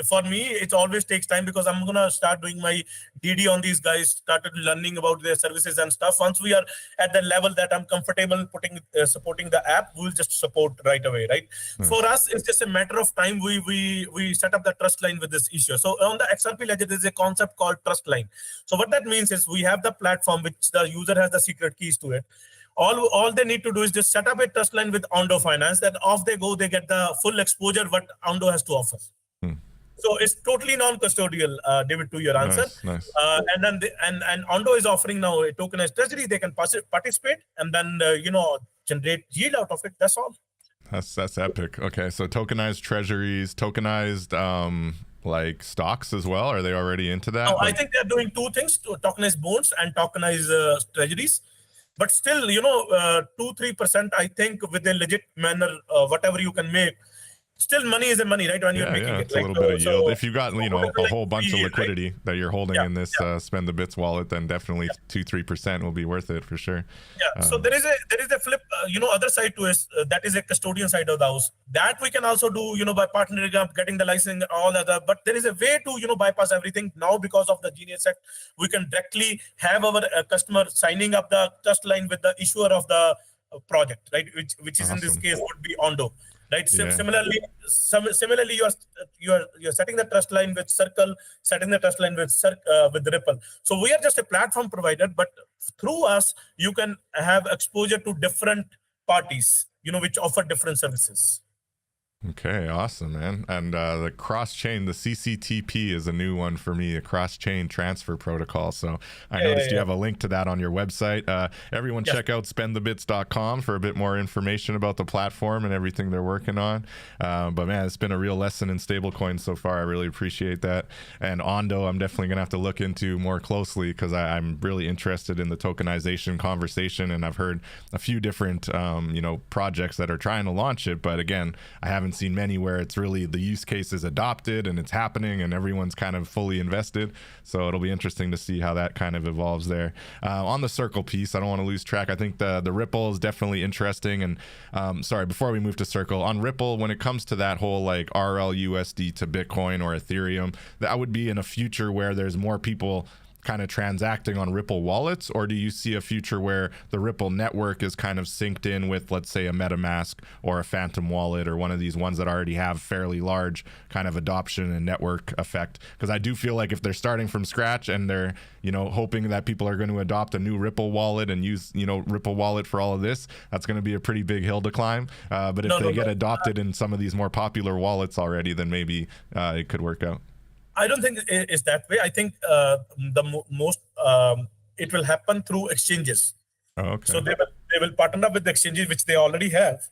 for me, it always takes time because I'm going to start doing my DD on these guys, started learning about their services and stuff. Once we are at the level that I'm comfortable supporting the app, we'll just support right away, right? For us, it's just a matter of time. We set up the trust line with this issue. So on the XRP Ledger, there's a concept called trust line. So what that means is we have the platform, which the user has the secret keys to it. All they need to do is just set up a trust line with Ondo Finance. Then off they go. They get the full exposure what Ondo has to offer. So it's totally non-custodial, David, to your answer. Nice. And then and Ondo is offering now a tokenized treasury. They can participate and then generate yield out of it. That's all. That's epic. Okay, so tokenized treasuries, tokenized like stocks as well. Are they already into that? I think they're doing two things: tokenized bonds and tokenized treasuries. But still, 2-3%, I think, with a legit manner, whatever you can make, still money is a money, right? When you're making it. It's a little bit of yield. If you've got, a whole bunch of liquidity that you're holding in this SpendTheBits wallet, then definitely 2-3% will be worth it for sure. Yeah. So there is a flip, other side to it. That is a custodian side of the house. That we can also do, by partnering up, getting the license, all other. But there is a way to, bypass everything now because of the Genius Act. We can directly have our customer signing up the trust line with the issuer of the project, right? Which is in this case would be Ondo. Right. Yeah. Similarly, you're setting the trust line with Circle, setting the trust line with Ripple. So we are just a platform provider, but through us, you can have exposure to different parties, which offer different services. Okay, awesome, man. And the cross-chain, the CCTP is a new one for me, a cross-chain transfer protocol. So I noticed you have a link to that on your website. Everyone check out spendthebits.com for a bit more information about the platform and everything they're working on. But man, it's been a real lesson in stablecoins so far. I really appreciate that. And Ondo, I'm definitely going to have to look into more closely because I'm really interested in the tokenization conversation. And I've heard a few different, projects that are trying to launch it. But again, I haven't haven't seen many where it's really the use case is adopted and it's happening and everyone's kind of fully invested. So it'll be interesting to see how that kind of evolves there. On the Circle piece, I don't want to lose track. I think the Ripple is definitely interesting. And sorry, before we move to Circle, on Ripple, when it comes to that whole like RLUSD to Bitcoin or Ethereum, that would be in a future where there's more people kind of transacting on Ripple wallets, or do you see a future where the Ripple network is kind of synced in with, let's say, a MetaMask or a Phantom wallet or one of these ones that already have fairly large kind of adoption and network effect? Because I do feel like if they're starting from scratch and they're, you know, hoping that people are going to adopt a new Ripple wallet and use, you know, Ripple wallet for all of this, that's going to be a pretty big hill to climb. But if they get adopted in some of these more popular wallets already, then maybe it could work out. I don't think it's that way. I think most it will happen through exchanges. Oh, okay. So they will partner up with the exchanges which they already have.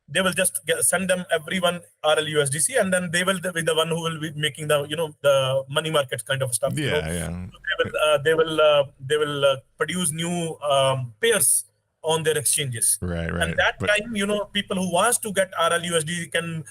They will just send them everyone RLUSDC, and then they will be the one who will be making the, you know, the money market kind of stuff. Yeah, you know? yeah. So they will produce new pairs on their exchanges. Right. And that time, you know, people who wants to get RLUSD can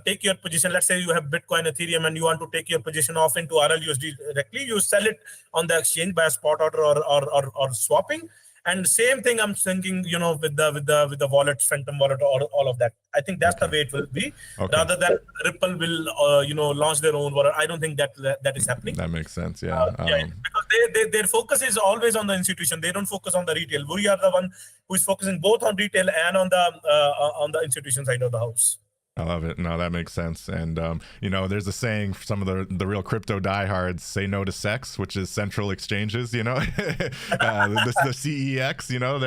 take your position. Let's say you have Bitcoin, Ethereum, and you want to take your position off into RLUSD directly. You sell it on the exchange by a spot order or swapping. And same thing I'm thinking, you know, with the wallet, Phantom wallet, or all of that. I think that's the way it will be, rather than Ripple will, you know, launch their own wallet. I don't think that is happening. That makes sense. Yeah. Because their focus is always on the institution. They don't focus on the retail. We are the one who is focusing both on retail and on the institution side of the house. I love it. No, that makes sense. And, you know, there's a saying for some of the real crypto diehards, say no to sex, which is central exchanges, you know, the CEX, you know,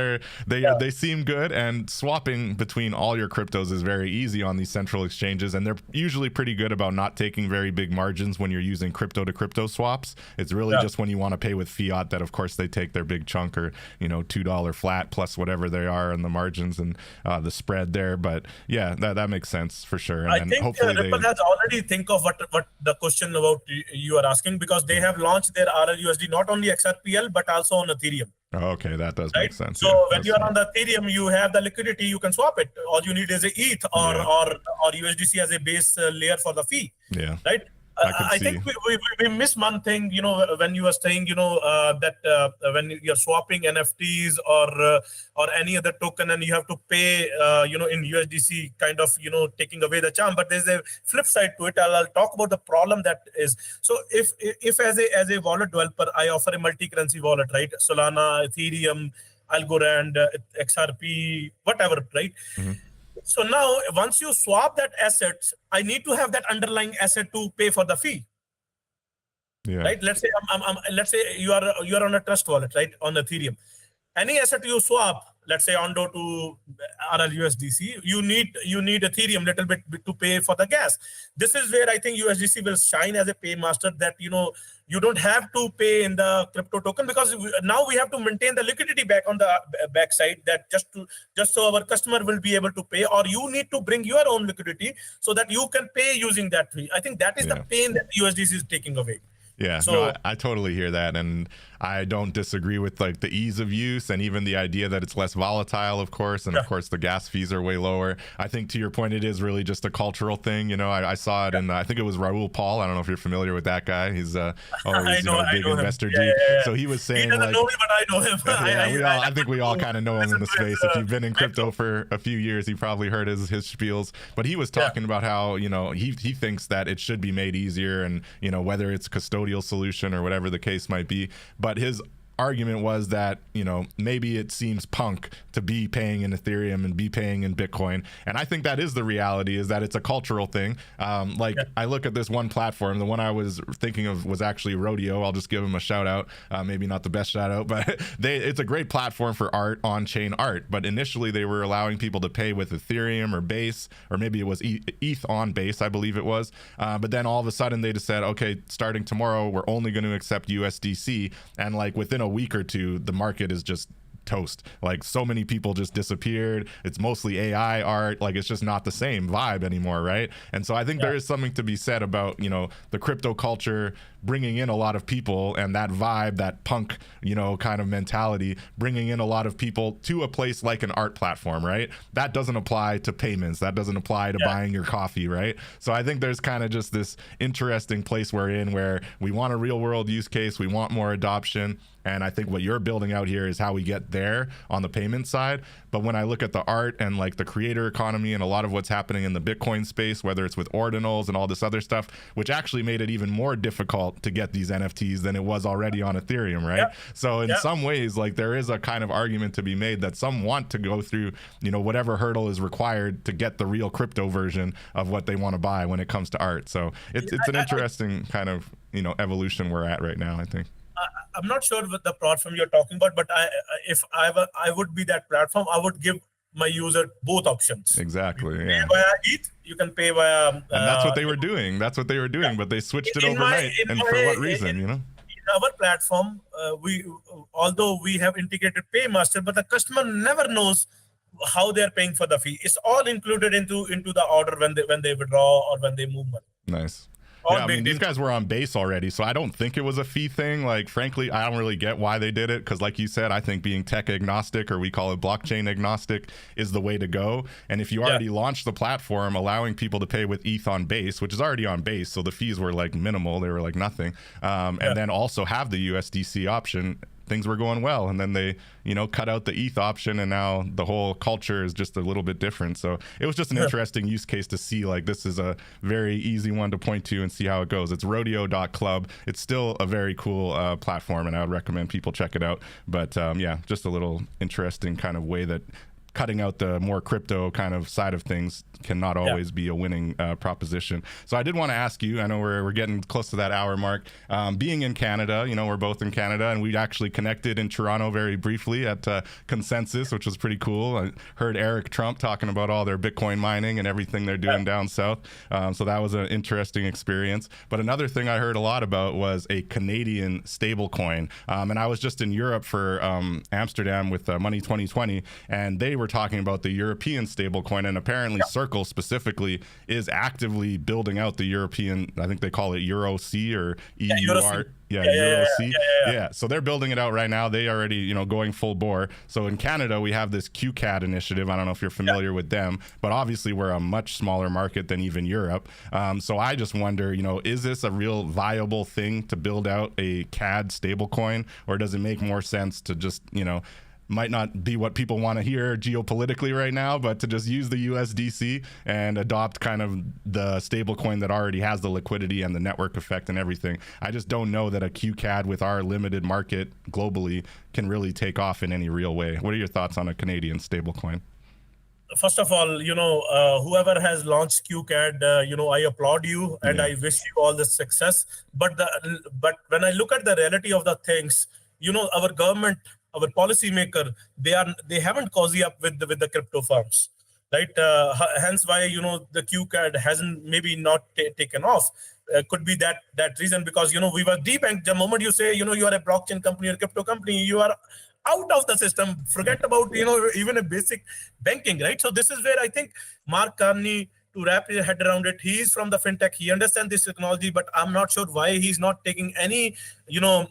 they seem good, and swapping between all your cryptos is very easy on these central exchanges. And they're usually pretty good about not taking very big margins when you're using crypto to crypto swaps. It's really just when you want to pay with fiat that, of course, they take their big chunk, or, you know, $2 flat plus whatever they are on the margins and the spread there. But yeah, that makes sense. For sure. And I think Ripple has already think of what the question about you are asking, because they have launched their RLUSD not only XRPL but also on Ethereum. Oh, okay, that does make sense. So when you are on the Ethereum, you have the liquidity, you can swap it. All you need is a ETH or USDC as a base layer for the fee. Yeah. Right. I think we miss one thing, you know, when you were saying, you know, that when you're swapping NFTs or any other token and you have to pay, you know, in USDC, kind of, you know, taking away the charm. But there's a flip side to it. I'll talk about the problem that is. So if as a wallet developer, I offer a multi-currency wallet, right? Solana, Ethereum, Algorand, XRP, whatever, right? Mm-hmm. So now, once you swap that asset, I need to have that underlying asset to pay for the fee. Yeah. Right? Let's say let's say you are on a trust wallet, right, on Ethereum. Any asset you swap, let's say Ondo to RLUSDC, you need Ethereum little bit to pay for the gas. This is where I think USDC will shine as a paymaster, that, you know, you don't have to pay in the crypto token, because now we have to maintain the liquidity back on the backside, that just so our customer will be able to pay, or you need to bring your own liquidity so that you can pay using that fee. I think that is the pain that USDC is taking away. Yeah, so no, I totally hear that, and I don't disagree with like the ease of use and even the idea that it's less volatile, of course, and of course the gas fees are way lower. I think, to your point, it is really just a cultural thing. You know, I saw it in, I think it was Raul Paul. I don't know if you're familiar with that guy. He's a big investor dude. Yeah. So he was saying, he doesn't know me, but I know him. I think we all kind of know him in the space. If you've been in crypto for a few years, you probably heard his spiels. But he was talking about how, you know, he thinks that it should be made easier, and, you know, whether it's custodial solution or whatever the case might be. But his argument was that, you know, maybe it seems punk to be paying in Ethereum and be paying in Bitcoin. And I think that is the reality, is that it's a cultural thing. I look at this one platform, the one I was thinking of was actually Rodeo. I'll just give them a shout out. Maybe not the best shout out, but it's a great platform for art, on-chain art. But initially they were allowing people to pay with Ethereum or Base, or maybe it was ETH on Base, I believe it was. But then all of a sudden they just said, okay, starting tomorrow, we're only going to accept USDC. And like within a week or two, the market is just toast. Like so many people just disappeared. It's mostly AI art. Like it's just not the same vibe anymore, right? And so I think there is something to be said about, you know, the crypto culture bringing in a lot of people, and that vibe, that punk, you know, kind of mentality, bringing in a lot of people to a place like an art platform, right? That doesn't apply to payments. That doesn't apply to buying your coffee, right? So I think there's kind of just this interesting place we're in where we want a real world use case. We want more adoption. And I think what you're building out here is how we get there on the payment side. But when I look at the art and like the creator economy and a lot of what's happening in the Bitcoin space, whether it's with ordinals and all this other stuff, which actually made it even more difficult to get these NFTs than it was already on Ethereum, right? So in some ways, like there is a kind of argument to be made that some want to go through, you know, whatever hurdle is required to get the real crypto version of what they want to buy when it comes to art. So it's an interesting kind of, you know, evolution we're at right now, I think. I'm not sure what the platform you're talking about, but if I would be that platform, I would give my user both options. Exactly. You pay via ETH, you can pay via. And that's what they were doing. That's what they were doing, but they switched it overnight. And for what reason, you know? In our platform, although we have integrated Paymaster, but the customer never knows how they are paying for the fee. It's all included into the order when they withdraw or when they move money. Nice. Yeah, I mean, these guys were on base already, so I don't think it was a fee thing. Like, frankly, I don't really get why they did it, because like you said, I think being tech agnostic, or we call it blockchain agnostic, is the way to go. And if you already launched the platform allowing people to pay with ETH on base, which is already on base, so the fees were like minimal, they were like nothing, and then also have the USDC option, things were going well. And then they, you know, cut out the ETH option, and now the whole culture is just a little bit different. So it was just an interesting use case to see, like, this is a very easy one to point to and see how it goes. It's rodeo.club. It's still a very cool platform, and I would recommend people check it out. But yeah, just a little interesting kind of way that cutting out the more crypto kind of side of things cannot always be a winning proposition. So I did want to ask you, I know we're getting close to that hour mark, being in Canada, you know, we're both in Canada, and we actually connected in Toronto very briefly at Consensus, which was pretty cool. I heard Eric Trump talking about all their Bitcoin mining and everything they're doing down south. So that was an interesting experience. But another thing I heard a lot about was a Canadian stablecoin. And I was just in Europe for Amsterdam with Money 2020, and they were talking about the European stablecoin, and apparently Circle specifically is actively building out the European, I think they call it Euro C or EUR. Euro C. So they're building it out right now. They already, you know, going full bore. So in Canada, we have this QCAD initiative. I don't know if you're familiar with them, but obviously we're a much smaller market than even Europe. So I just wonder, you know, is this a real viable thing to build out a CAD stablecoin, or does it make more sense to just, you know, might not be what people want to hear geopolitically right now, but to just use the USDC and adopt kind of the stable coin that already has the liquidity and the network effect and everything. I just don't know that a QCAD with our limited market globally can really take off in any real way. What are your thoughts on a Canadian stable coin? First of all, you know, whoever has launched QCAD, you know, I applaud you and I wish you all the success. But when I look at the reality of the things, you know, our government, our policymaker, they haven't cozy up with the crypto firms, right? Hence why, you know, the QCAD hasn't maybe not taken off. Could be that reason, because, you know, we were debanked. The moment you say, you know, you are a blockchain company or a crypto company, you are out of the system. Forget about, you know, even a basic banking, right? So this is where I think Mark Carney, to wrap his head around it, he is from the fintech, he understands this technology, but I'm not sure why he's not taking any, you know,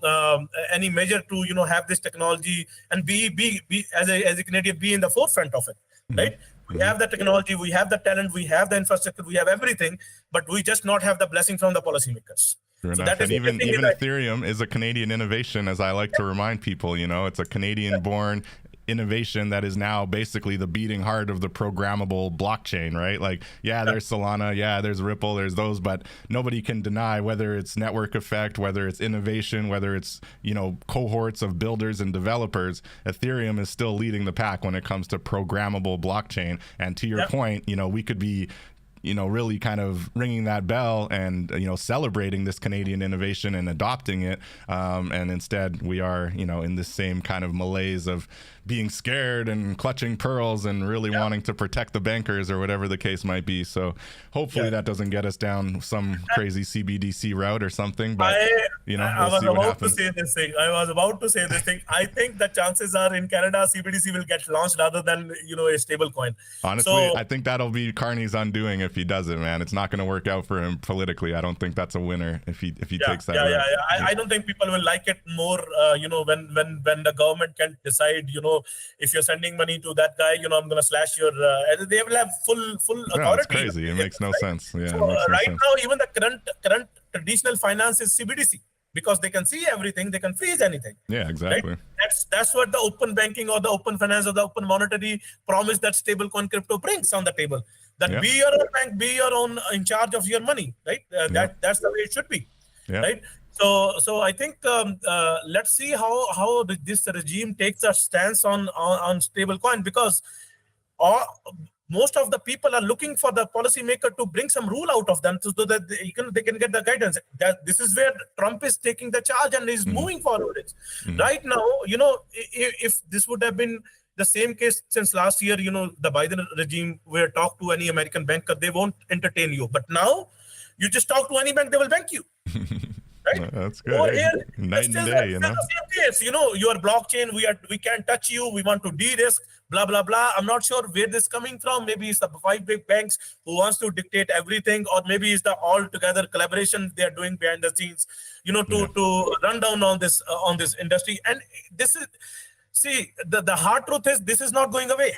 any measure to, you know, have this technology and be as a Canadian, be in the forefront of it, right? We have the technology, we have the talent, we have the infrastructure, we have everything, but we just not have the blessing from the policymakers. So that is even Ethereum is a Canadian innovation, as I like to remind people. You know, it's a Canadian-born innovation that is now basically the beating heart of the programmable blockchain, right? Like, there's Solana, there's Ripple, there's those, but nobody can deny whether it's network effect, whether it's innovation, whether it's, you know, cohorts of builders and developers. Ethereum is still leading the pack when it comes to programmable blockchain. And to your point, you know, we could be, really kind of ringing that bell and, celebrating this Canadian innovation and adopting it. And instead we are, in this same kind of malaise of being scared and clutching pearls and really wanting to protect the bankers or whatever the case might be. So hopefully that doesn't get us down some crazy CBDC route or something, but we'll see what happens. I was about to say this thing. I think the chances are in Canada, CBDC will get launched rather than, a stable coin. Honestly, I think that'll be Carney's undoing if he does it, man. It's not going to work out for him politically. I don't think that's a winner if he takes that route. I don't think people will like it more, when the government can decide, if you're sending money to that guy, I'm going to slash your, they will have full authority. No, it's crazy. It makes no sense. Yeah. So, right now, even the current traditional finance is CBDC because they can see everything. They can freeze anything. Yeah, exactly. Right? That's what the open banking or the open finance or the open monetary promise that stablecoin crypto brings on the table. That be your own bank, be your own in charge of your money, right? That's the way it should be, right? So I think let's see how this regime takes a stance on stablecoin, because most of the people are looking for the policymaker to bring some rule out of them so that they can get the guidance. That this is where Trump is taking the charge and is moving forward. Right now, if this would have been the same case since last year, the Biden regime, where talk to any American banker, they won't entertain you. But now you just talk to any bank, they will bank you. Right? That's good. Night and day, the same case. Your blockchain, we can't touch you. We want to de-risk, blah, blah, blah. I'm not sure where this is coming from. Maybe it's the 5 big banks who wants to dictate everything, or maybe it's the all-together collaboration they are doing behind the scenes, to run down on this industry. And this is, see, the hard truth is this is not going away.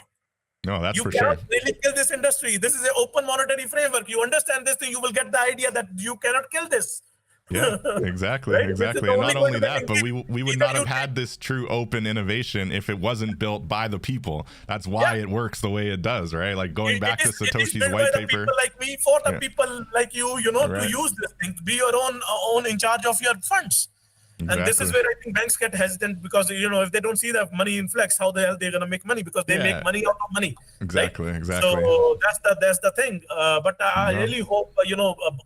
No, that's for sure. You cannot sure. really kill this industry. This is an open monetary framework. You understand this thing, you will get the idea that you cannot kill this. Yeah, exactly, right? Exactly. And not only that, but we would not have had this true open innovation if it wasn't built by the people. That's why it works the way it does, right? Like going back to Satoshi's white paper. People like me, for the people like you, to use this thing, to be your own in charge of your funds. Exactly. And this is where I think banks get hesitant, because if they don't see the money influx, how the hell they're gonna make money? Because they make money out of money. Exactly, right? exactly. So that's the thing. But I really hope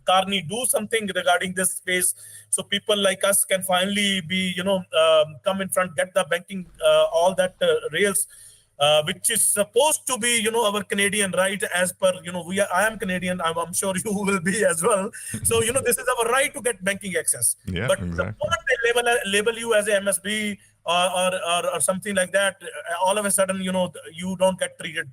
Carney do something regarding this space, so people like us can finally be come in front, get the banking all that rails. Which is supposed to be, our Canadian right, as per, I am Canadian. I'm sure you will be as well. So, this is our right to get banking access. Yeah, but exactly. the moment they label you as a MSB or something like that, all of a sudden, you don't get treated,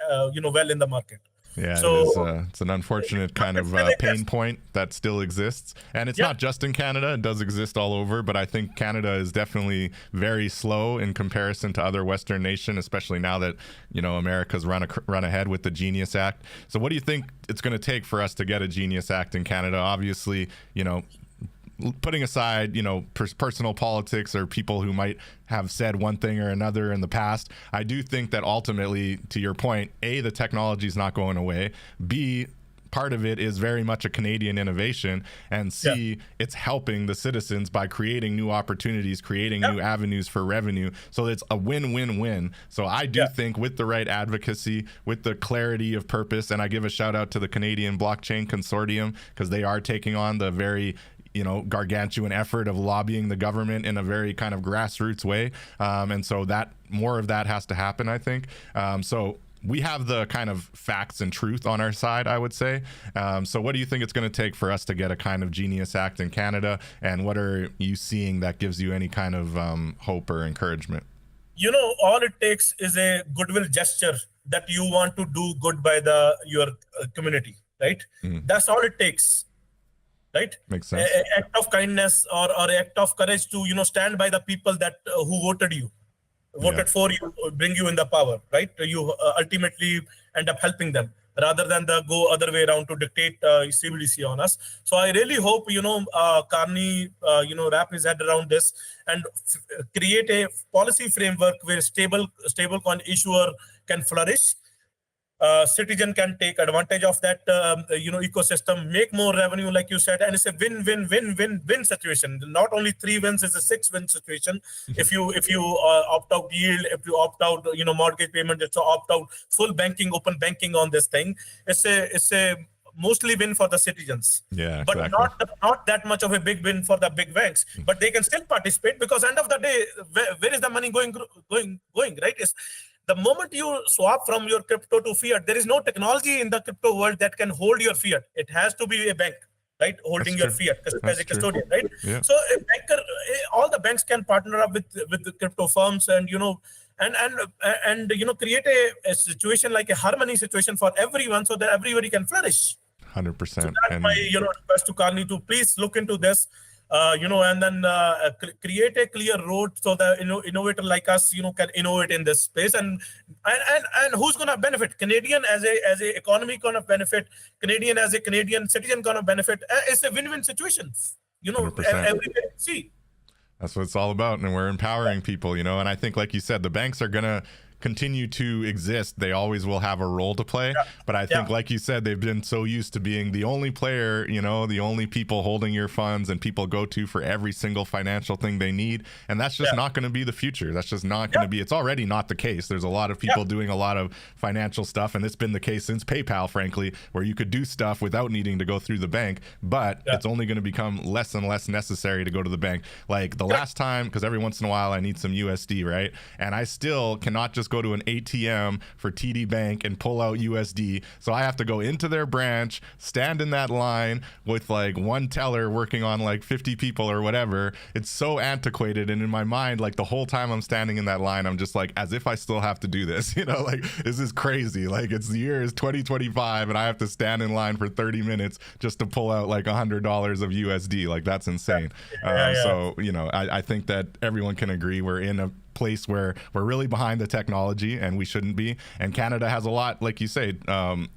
well in the market. Yeah, so, it's an unfortunate kind of pain point that still exists. And it's not just in Canada. It does exist all over. But I think Canada is definitely very slow in comparison to other Western nations, especially now that, America's run ahead with the Genius Act. So what do you think it's going to take for us to get a Genius Act in Canada? Obviously, putting aside, personal politics or people who might have said one thing or another in the past, I do think that ultimately, to your point, A, the technology is not going away. B, part of it is very much a Canadian innovation. And C, it's helping the citizens by creating new opportunities, creating new avenues for revenue. So it's a win-win-win. So I do think with the right advocacy, with the clarity of purpose, and I give a shout out to the Canadian Blockchain Consortium, because they are taking on the very gargantuan effort of lobbying the government in a very kind of grassroots way. And so that more of that has to happen, I think. So we have the kind of facts and truth on our side, I would say. So what do you think it's going to take for us to get a kind of Genius Act in Canada? And what are you seeing that gives you any kind of hope or encouragement? All it takes is a goodwill gesture, that you want to do good by your community, right? That's all it takes. Right? Makes sense. Act of kindness or act of courage to, stand by the people that who voted you, voted for you, bring you in the power, right? You ultimately end up helping them rather than go other way around to dictate CBDC on us. So I really hope, Carney, wrap his head around this and create a policy framework where stablecoin issuer can flourish. citizen can take advantage of that ecosystem, make more revenue, like you said, and it's a win-win-win-win-win situation. Not only 3 wins, it's a 6-win situation. If you opt out yield, if you opt out mortgage payment, it's opt out full banking, open banking on this thing. It's a mostly win for the citizens, but exactly. not that much of a big win for the big banks. But they can still participate, because end of the day, where is the money going? Right? It's the moment you swap from your crypto to fiat, there is no technology in the crypto world that can hold your fiat. It has to be a bank, right, holding your fiat as a custodian, right? Yeah. So a banker, all the banks can partner up with the crypto firms, and create a situation like a harmony situation for everyone, so that everybody can flourish. 100%. So that's my request to Carney to please look into this. And then create a clear road so the innovator like us, can innovate in this space, and who's gonna benefit? Canadian as a economy gonna benefit. Canadian as a Canadian citizen gonna benefit. It's a win-win situation. 100%. See. That's what it's all about, and we're empowering people, and I think, like you said, the banks are gonna continue to exist. They always will have a role to play, but I think, like you said, they've been so used to being the only player, the only people holding your funds and people go to for every single financial thing they need, and that's just not going to be the future. That's just not going to be. It's already not the case. There's a lot of people doing a lot of financial stuff, and it's been the case since PayPal, frankly, where you could do stuff without needing to go through the bank, but it's only going to become less and less necessary to go to the bank. Like the last time, because every once in a while I need some USD, right? And I still cannot just go to an ATM for TD Bank and pull out USD. So I have to go into their branch, stand in that line with like one teller working on like 50 people or whatever. It's so antiquated. And in my mind, like the whole time I'm standing in that line, I'm just like, as if I still have to do this, like this is crazy. Like it's the year is 2025 and I have to stand in line for 30 minutes just to pull out like $100 of USD. Like that's insane. So, I think that everyone can agree we're in a place where we're really behind the technology, and we shouldn't be. And Canada has a lot, like you say, to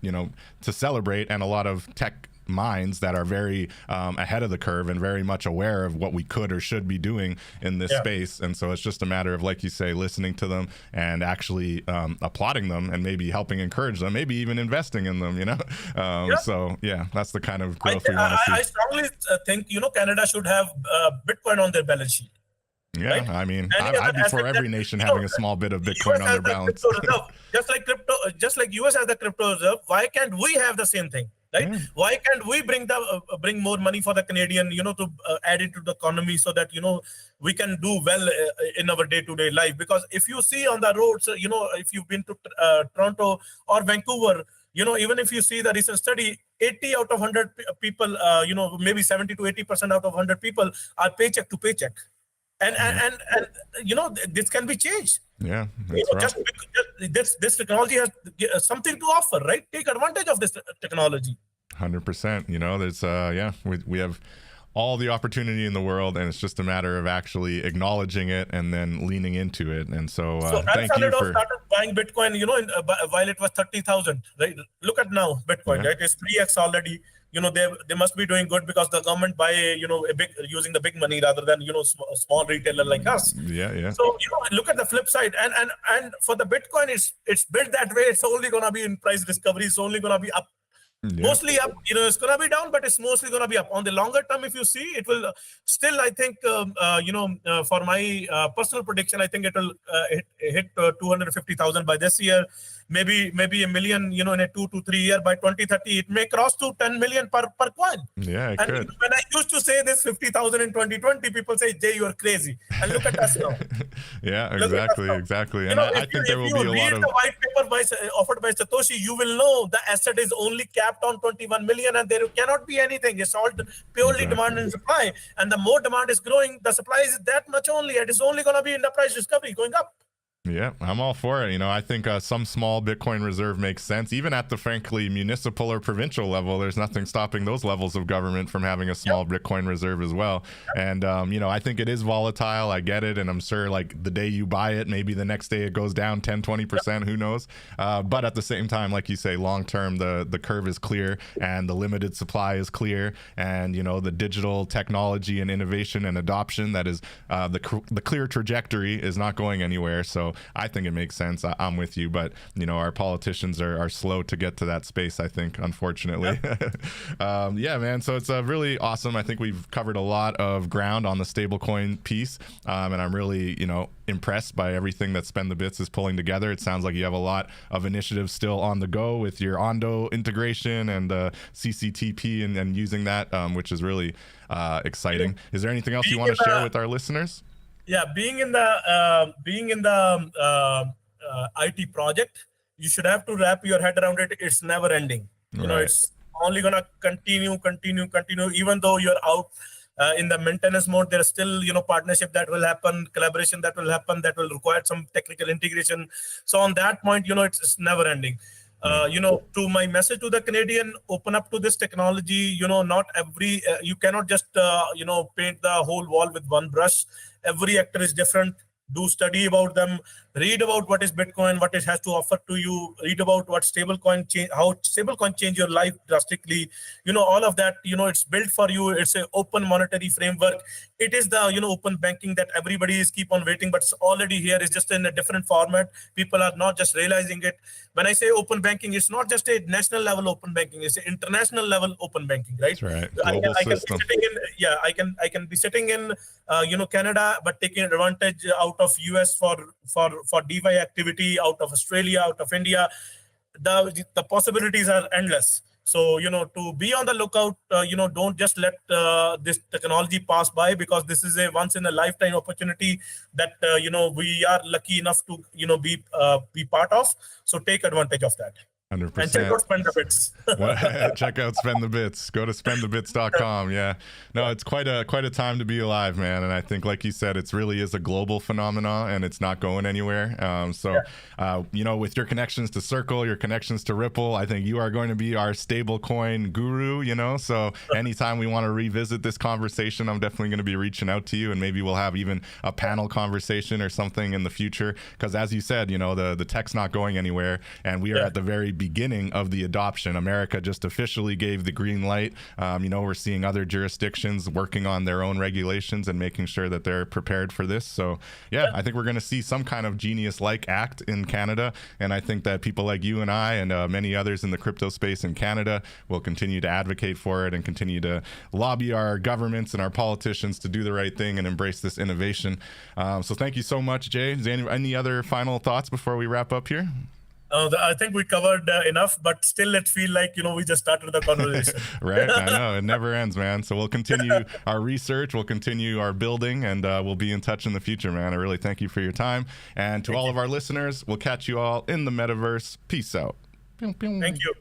celebrate, and a lot of tech minds that are very ahead of the curve and very much aware of what we could or should be doing in this space. And so it's just a matter of, like you say, listening to them and actually applauding them, and maybe helping encourage them, maybe even investing in them, So that's the kind of growth we want to see. I strongly think Canada should have Bitcoin on their balance sheet. Yeah, right? I mean, I'd be for every nation having a small bit of Bitcoin on their balance. Just like US has the crypto reserve, why can't we have the same thing, right? Yeah. Why can't we bring more money for the Canadian, to add into the economy, so that we can do well in our day-to-day life? Because if you see on the roads, if you've been to Toronto or Vancouver, even if you see the recent study, 80 out of 100 people, maybe 70 to 80% out of 100 people are paycheck to paycheck. And this can be changed. Yeah, this technology has something to offer, right? Take advantage of this technology. 100%. There's we have all the opportunity in the world, and it's just a matter of actually acknowledging it and then leaning into it. And so thank you for started buying Bitcoin, while it was 30,000, right? Look at now Bitcoin, right? It's 3x already. They must be doing good, because the government buy using the big money rather than a small retailer like us. So look at the flip side, and for the Bitcoin, it's built that way. It's only gonna be in price discovery. It's only gonna be up. Mostly up, it's going to be down, but it's mostly going to be up. On the longer term, if you see, it will still, I think, for my personal prediction, I think it will hit 250,000 by this year, maybe a million, in a 2 to 3 year. By 2030, it may cross to 10 million per coin. Yeah, it could. When I used to say this 50,000 in 2020, people say, Jay, you are crazy. And look at us now. Yeah, exactly. And I think there will be a lot of... If you read the white paper offered by Satoshi, you will know the asset is only capped on 21 million, and there cannot be anything. It's all purely demand and supply. And the more demand is growing, the supply is that much only. It is only going to be in the price discovery going up. Yeah, I'm all for it. I think some small Bitcoin reserve makes sense. Even at the, frankly, municipal or provincial level, there's nothing stopping those levels of government from having a small Bitcoin reserve as well. And, I think it is volatile. I get it. And I'm sure like the day you buy it, maybe the next day it goes down 10, 20%, who knows? But at the same time, like you say, long term, the curve is clear and the limited supply is clear. And, the digital technology and innovation and adoption that is the clear trajectory is not going anywhere. So So I think it makes sense. I'm with you, but you know, our politicians are slow to get to that space, I think, unfortunately. Yeah, man. So it's really awesome. I think we've covered a lot of ground on the stablecoin piece, and I'm really, you know, impressed by everything that SpendTheBits is pulling together. It sounds like you have a lot of initiatives still on the go with your Ondo integration and CCTP and using that, which is really exciting. Is there anything else you want to share with our listeners? Yeah, being in the IT project, you should have to wrap your head around it. It's never ending. You know, it's only gonna continue. Even though you're out in the maintenance mode, there's still, you know, partnership that will happen, collaboration that will happen, that will require some technical integration. So on that point, you know, it's never ending. You know, to my message to the Canadian, open up to this technology. You know, not every you cannot just you know, paint the whole wall with one brush. Every actor is different. Do study about them, read about what is Bitcoin, what it has to offer to you, read about what stablecoin change, how stablecoin change your life drastically. You know, all of that, you know, it's built for you. It's an open monetary framework. It is the, you know, open banking that everybody is keep on waiting, but it's already here. It's just in a different format. People are not just realizing it. When I say open banking, it's not just a national level open banking, it's an international level open banking, right? That's right. I can be sitting in, yeah, I can be sitting in you know, Canada, but taking advantage out of US for DeFi activity, out of Australia, out of India. The possibilities are endless. So, you know, to be on the lookout, you know, don't just let this technology pass by, because this is a once in a lifetime opportunity that, you know, we are lucky enough to, you know, be part of. So take advantage of that. 100%. And check out SpendTheBits. Check out SpendTheBits. Go to SpendTheBits.com. Yeah. No, it's quite a time to be alive, man. And I think, like you said, it really is a global phenomenon, and it's not going anywhere. You know, with your connections to Circle, your connections to Ripple, I think you are going to be our stablecoin guru, you know. So anytime we want to revisit this conversation, I'm definitely going to be reaching out to you, and maybe we'll have even a panel conversation or something in the future. Because as you said, you know, the tech's not going anywhere, and we are at the very beginning of the adoption. America just officially gave the green light. You know, we're seeing other jurisdictions working on their own regulations and making sure that they're prepared for this. So yeah, I think we're going to see some kind of genius-like act in Canada, and I think that people like you and I and many others in the crypto space in Canada will continue to advocate for it and continue to lobby our governments and our politicians to do the right thing and embrace this innovation. So thank you so much, Jay. Is there any other final thoughts before we wrap up here? I think we covered enough, but still it feels like, you know, we just started the conversation. Right, I know, it never ends, man. So we'll continue our research, we'll continue our building, and we'll be in touch in the future, man. I really thank you for your time. And to all of our listeners, we'll catch you all in the metaverse. Peace out. Thank you.